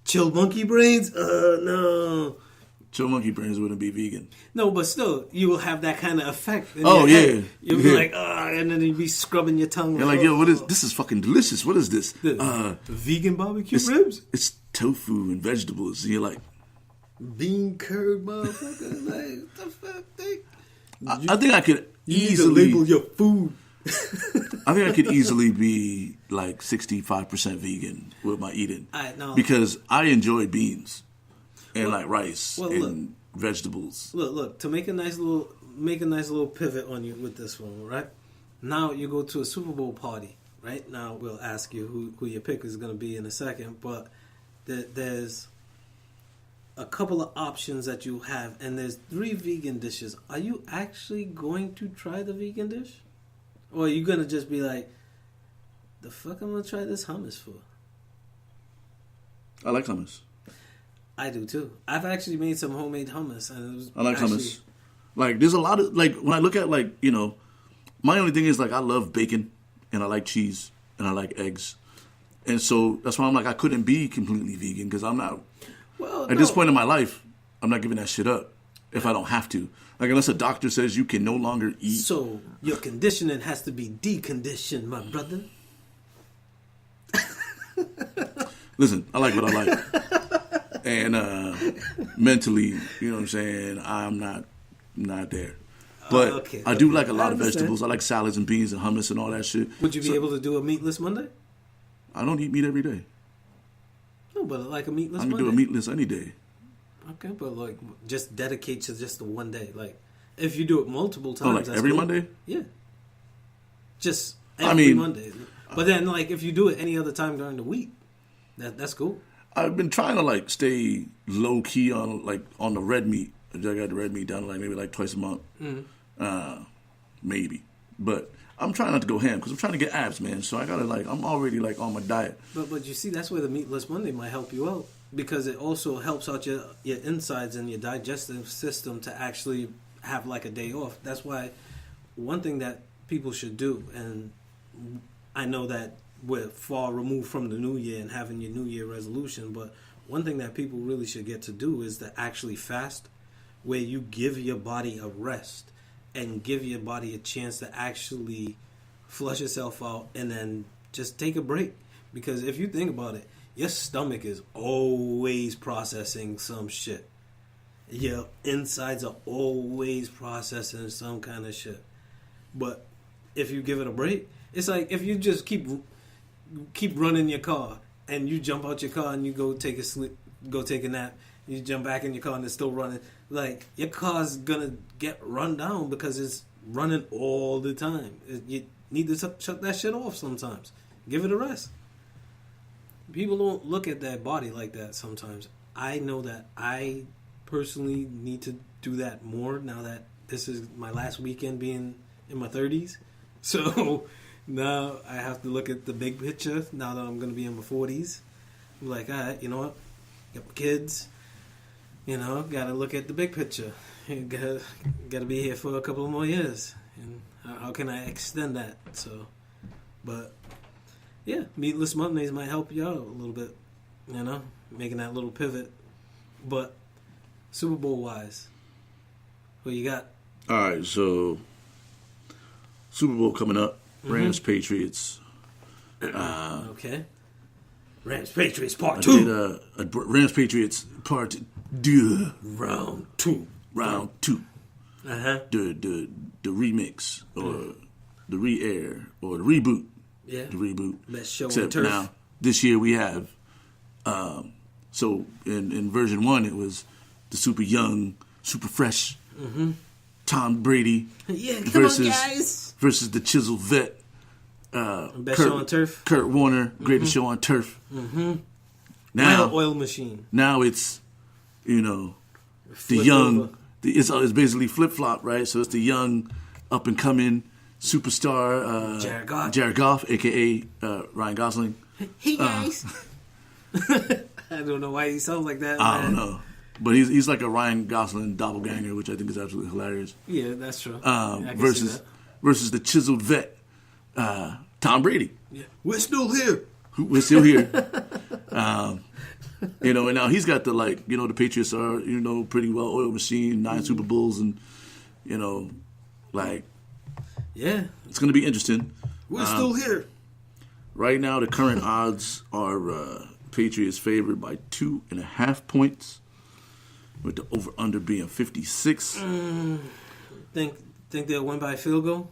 "Chill monkey brains? No." Chill monkey brains wouldn't be vegan. No, but still, you will have that kind of effect. Oh, yeah. You'll be like, and then you'll be scrubbing your tongue. You're like, yo, what is this? Is fucking delicious. What is this? Vegan barbecue ribs? It's tofu and vegetables. And you're like, bean curd, motherfucker. Like, what the fuck, thing? I think I could easily label your food. I think I could easily be like 65% vegan with my eating. Because I enjoy beans. And like rice and vegetables. Look. To make a nice little pivot on you with this one, right? Now you go to a Super Bowl party, right? Now we'll ask you who your pick is going to be in a second, but there's a couple of options that you have, and there's 3 vegan dishes. Are you actually going to try the vegan dish, or are you going to just be like, the fuck I'm going to try this hummus for? I like hummus. I do too. I've actually made some homemade hummus, and it was I like hummus. Like, there's a lot of like when I look at like my only thing is like I love bacon and I like cheese and I like eggs, and so that's why I'm like I couldn't be completely vegan because I'm not. Well, at this point in my life, I'm not giving that shit up if I don't have to. Like unless a doctor says you can no longer eat. So your conditioning has to be deconditioned, my brother. Listen, I like what I like. And mentally, you know what I'm saying, I'm not there. But I do like a lot of vegetables. I like salads and beans and hummus and all that shit. Would you be able to do a meatless Monday? I don't eat meat every day. No, but like a meatless Monday. I can do a meatless any day. Okay, but like just dedicate to just the one day. Like if you do it multiple times. Like every Monday? Yeah. Just every Monday. But then like if you do it any other time during the week, that's cool. I've been trying to like stay low key on the red meat. I got the red meat down to like maybe like twice a month, maybe. But I'm trying not to go ham because I'm trying to get abs, man. So I gotta I'm already like on my diet. But you see, that's where the meatless Monday might help you out because it also helps out your insides and your digestive system to actually have like a day off. That's why one thing that people should do, and I know that we're far removed from the new year and having your new year resolution, but one thing that people really should get to do is to actually fast, where you give your body a rest and give your body a chance to actually flush itself out and then just take a break. Because if you think about it, your stomach is always processing some shit. Your insides are always processing some kind of shit. But if you give it a break, it's like if you just keep running your car and you jump out your car and you go take a nap, you jump back in your car and it's still running, like your car's gonna get run down because it's running all the time. You need to shut that shit off sometimes. Give it a rest. People don't look at their body like that sometimes. I know that I personally need to do that more now that this is my last weekend being in my 30s. So now I have to look at the big picture now that I'm going to be in my 40s. I'm like, all right, you know what? Got my kids. You know, got to look at the big picture. Got to be here for a couple of more years. And how can I extend that? So, but yeah, meatless Mondays might help you out a little bit. You know, making that little pivot. But Super Bowl wise, what you got? All right, so Super Bowl coming up. Rams Patriots. Okay. Rams Patriots Part 2. Rams Patriots Part 2. Round 2. Round 2. the remix or the re-air or the reboot. Yeah. The reboot. Best show on Except turf. now, this year we have, so in version 1 it was the super young, super fresh Tom Brady Yeah, come versus, on, guys. versus the chiseled vet. Best show on turf. Kurt Warner, greatest show on turf. Now, Oil machine. now it's, the Flip young. over. It's basically flip flop, right? So it's the young, up and coming superstar Jared Goff, aka Ryan Gosling. Hey guys. I don't know why he sounds like that. I man. don't know, but he's like a Ryan Gosling doppelganger, which I think is absolutely hilarious. Yeah, that's true. I can see that. Versus the chiseled vet, Tom Brady. Yeah. We're still here. We're still here. And now he's got the Patriots are, pretty well oiled machine, 9 Super Bowls, and, Yeah. it's going to be interesting. We're still here. Right now, the current odds are Patriots favored by 2.5 points, with the over/under being 56. Think they'll win by a field goal?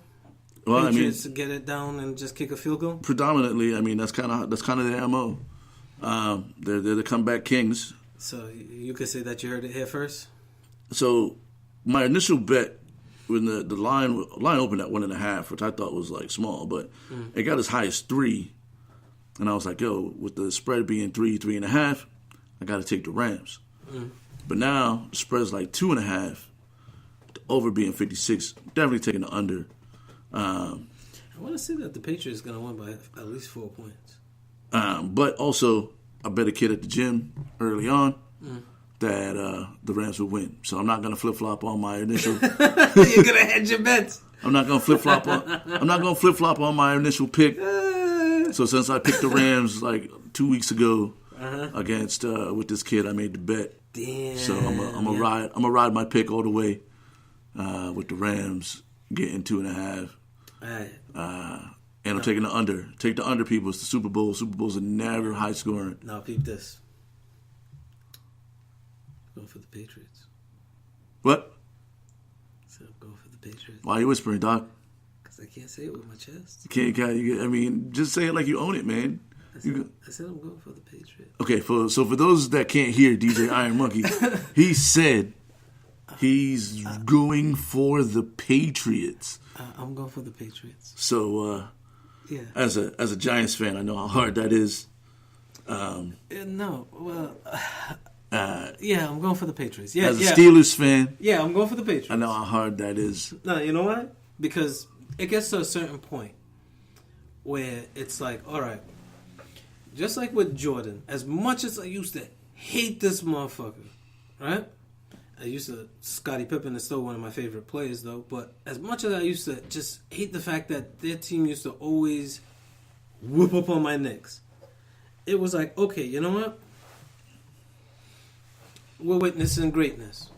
Well, Patriots to get it down and just kick a field goal? predominantly, that's kind of their MO. They're the comeback kings. So you could say that you heard it here first? So my initial bet when the line opened at 1.5, which I thought was small, but it got as high as 3, and I was like, yo, with the spread being 3.5, I got to take the Rams. But now the spread's 2.5, the over being 56. Definitely taking the under. I want to say that the Patriots going to win by at least 4 points. But also, I bet a kid at the gym early on that the Rams would win. So I'm not going to flip flop on my initial. You're going to hedge your bets. I'm not going to flip flop on my initial pick. So since I picked the Rams 2 weeks ago against with this kid, I made the bet. Damn. So I'm gonna ride my pick all the way with the Rams getting 2.5. All right. And I'm taking the under. Take the under, people. It's the Super Bowl. Super Bowls are never high scoring. Now peep this. Going for the Patriots. What? So I'm going for the Patriots. Why are you whispering, Doc? Because I can't say it with my chest. Just say it like you own it, man. I said I'm going for the Patriots. Okay, for those that can't hear DJ Iron Monkey, he said he's going for the Patriots. I'm going for the Patriots. So, Yeah. as a Giants fan, I know how hard that is. No. Well, yeah, I'm going for the Patriots. Yeah. As a Steelers fan, Yeah, I'm going for the Patriots. I know how hard that is. No, you know why? Because it gets to a certain point where it's like, all right, just like with Jordan, as much as I used to hate this motherfucker, right? Scottie Pippen is still one of my favorite players, though, but as much as I used to just hate the fact that their team used to always whoop up on my Knicks, it was like, okay, you know what? We're witnessing greatness.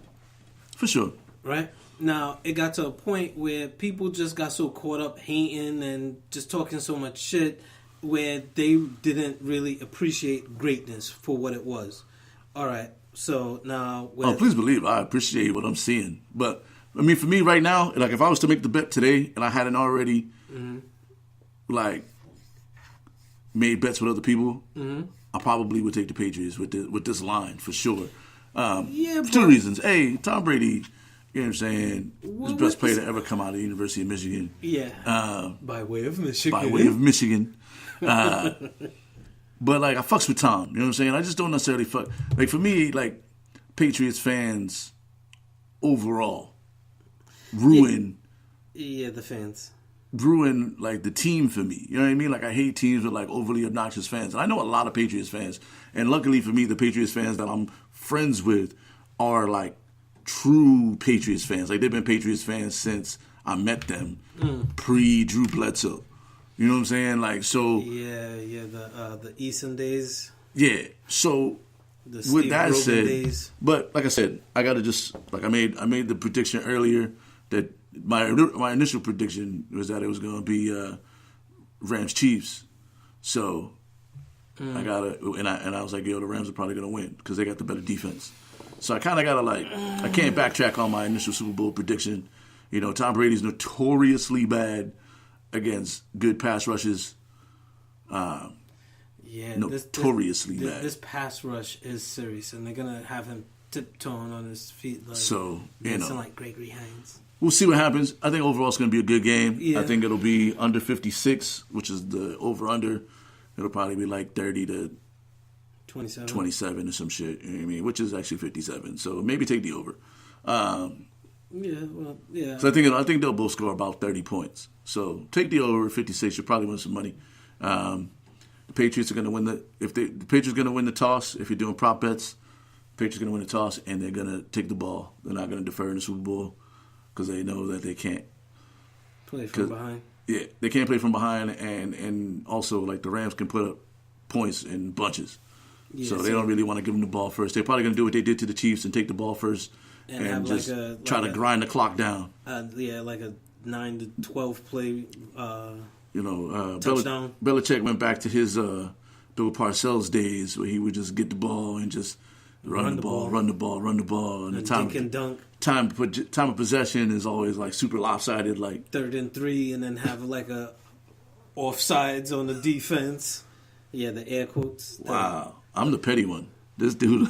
For sure. Right? Now, it got to a point where people just got so caught up hating and just talking so much shit where they didn't really appreciate greatness for what it was. All right. So now... Please believe I appreciate what I'm seeing. But, for me right now, if I was to make the bet today and I hadn't already, made bets with other people, I probably would take the Patriots with this line, for sure. For 2 reasons. A, Tom Brady, you know what I'm saying, was the best player to ever come out of the University of Michigan. Yeah. By way of Michigan. But, I fucks with Tom, you know what I'm saying? I just don't necessarily fuck. For me, Patriots fans overall ruin... Yeah, the fans. Ruin, the team for me. You know what I mean? I hate teams with, overly obnoxious fans. And I know a lot of Patriots fans. And luckily for me, the Patriots fans that I'm friends with are, true Patriots fans. They've been Patriots fans since I met them, pre-Drew Bledsoe. You know what I'm saying? So... Yeah, the Eason days. Yeah, so... With that said, days. But like I said, I gotta just... I made the prediction earlier that my initial prediction was that it was gonna be Rams Chiefs. So I gotta... And I was like, yo, the Rams are probably gonna win because they got the better defense. So I kind of gotta I can't backtrack on my initial Super Bowl prediction. You know, Tom Brady's notoriously bad against good pass rushes. Notoriously bad. This pass rush is serious, and they're gonna have him tiptoeing on his feet, like Gregory Hines. We'll see what happens. I think overall it's going to be a good game. Yeah. I think it'll be under 56, which is the over-under. It'll probably be like 30 to 27 or some shit. You know what I mean? Which is actually 57. So maybe take the over. Yeah. So I think they'll both score about 30 points. So take the over 56. You'll probably win some money. The Patriots are going to win the Patriots are going to win the toss. If you're doing prop bets, the Patriots are going to win the toss, and they're going to take the ball. They're not going to defer in the Super Bowl. Because they know that they can't play from behind. Yeah, they can't play from behind, and also like the Rams can put up points in bunches. Yeah, so they don't really want to give them the ball first. They're probably going to do what they did to the Chiefs and take the ball first and just try to grind the clock down. Like a 9 to 12 play. Touchdown. Belichick went back to his Bill Parcells days where he would just get the ball and just run the ball, and the time dink and dunk. Time of possession is always like super lopsided, like 3rd and 3, and then have like a offsides on the defense. Yeah, the air quotes. Wow, I'm the petty one. This dude.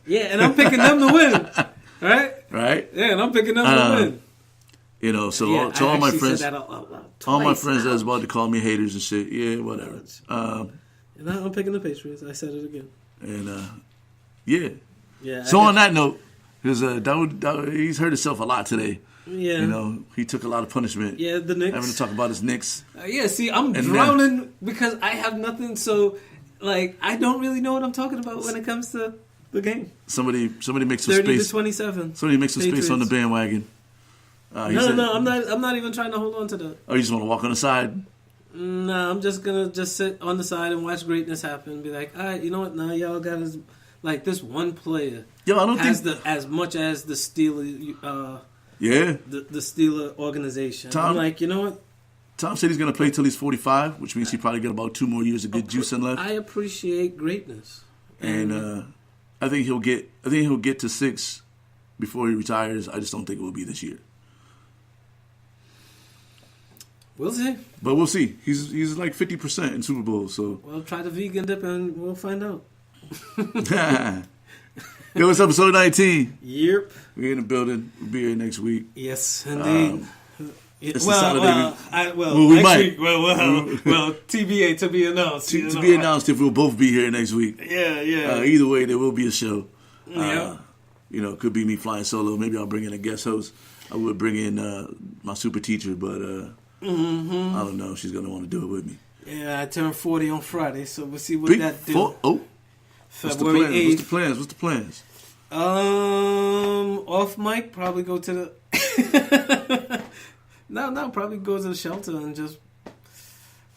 Yeah, and I'm picking them to win, right? Right. Yeah, and I'm picking them to win. You know, so to all my friends, all my friends that's about to call me haters and shit. Yeah, whatever. And I'm picking the Patriots. I said it again. And yeah. So on that note. Because he's hurt himself a lot today. Yeah. You know, he took a lot of punishment. Yeah, the Knicks. Having to talk about his Knicks. See, I'm drowning because I have nothing. So, I don't really know what I'm talking about when it comes to the game. Somebody makes some 30 space. 30 to 27. Somebody makes some space on the bandwagon. No, I'm not even trying to hold on to that. Oh, you just want to walk on the side? No, I'm just gonna sit on the side and watch greatness happen. Be like, all right, you know what? Now y'all got this one player. Yo, I don't has think as much as the Steeler. The Steeler organization. Tom, I'm like, you know what? Tom said he's gonna play till he's 45, which means he probably got about 2 more years of good juicing left. I appreciate greatness, and I think he'll get to 6 before he retires. I just don't think it will be this year. We'll see. But we'll see. He's like 50% in Super Bowls. So we'll try the vegan dip and we'll find out. Yo, it's episode 19. Yep. We're in the building. We'll be here next week. Yes, indeed. It's Saturday. TBA to be announced. To be announced if we'll both be here next week. Yeah. Either way, there will be a show. Yeah. It could be me flying solo. Maybe I'll bring in a guest host. I would bring in my super teacher, but I don't know if she's going to want to do it with me. Yeah, I turned 40 on Friday, so we'll see what that do. February 8th. What's the plans? Off mic, probably go to the... No, probably go to the shelter and just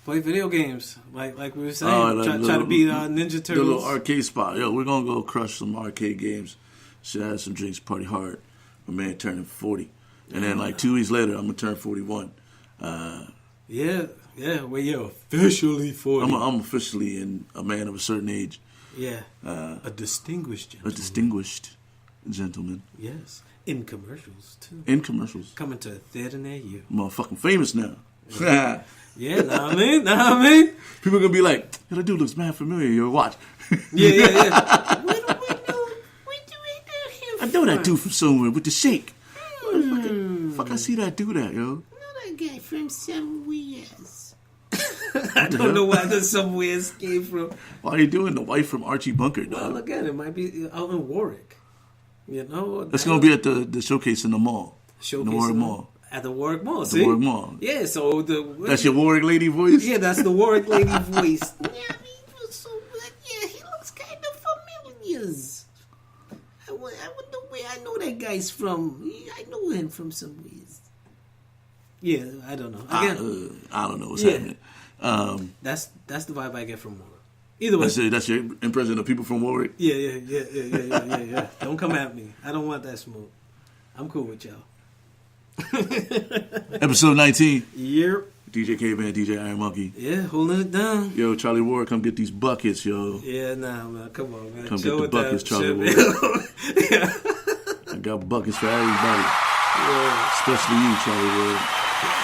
play video games. Like we were saying, try to beat Ninja Turtles. The little arcade spot. Yo, we're going to go crush some arcade games. Should have some drinks, party hard. My man turning 40. And then 2 weeks later, I'm going to turn 41. Yeah, well, you're officially 40. I'm officially a man of a certain age. Yeah, a distinguished gentleman. A distinguished gentleman. Yes, in commercials, too. In commercials. Coming to a theater near you. Motherfucking famous now. Yeah, know what I mean? People are going to be like, yo, that dude looks mad familiar. Yo, watch. Yeah. Where do we know him I know that dude from somewhere with the shake. Fuck, I see that dude at, yo. Guy from somewhere. I don't know where the somewhere came from. Why are you doing the wife from Archie Bunker, dog? Well, again, it might be out in Warwick. It's going to be at the showcase in the mall. In the Warwick Mall. At the Warwick Mall, see? The Warwick Mall. Yeah, so that's your Warwick lady voice? Yeah, that's the Warwick lady voice. He looks kind of familiar. I wonder where I know that guy's from. I know him from somewhere. Yeah, I don't know. Again, I don't know what's happening. That's the vibe I get from Warwick. Either way, that's your impression of people from Warwick. Yeah. Don't come at me. I don't want that smoke. I'm cool with y'all. Episode 19. Yep. DJ K-Man, DJ Iron Monkey. Yeah, holding it down. Yo, Charlie Ward, come get these buckets, yo. Yeah, nah, man. Come on, man. Come Chill get the with buckets, that Charlie shit, Ward. man. I got buckets for everybody. Yeah. Especially you, Charlie Ward.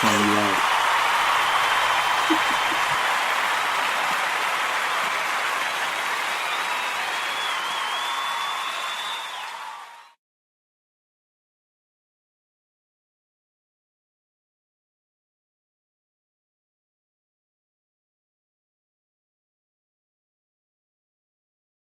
Calling you out.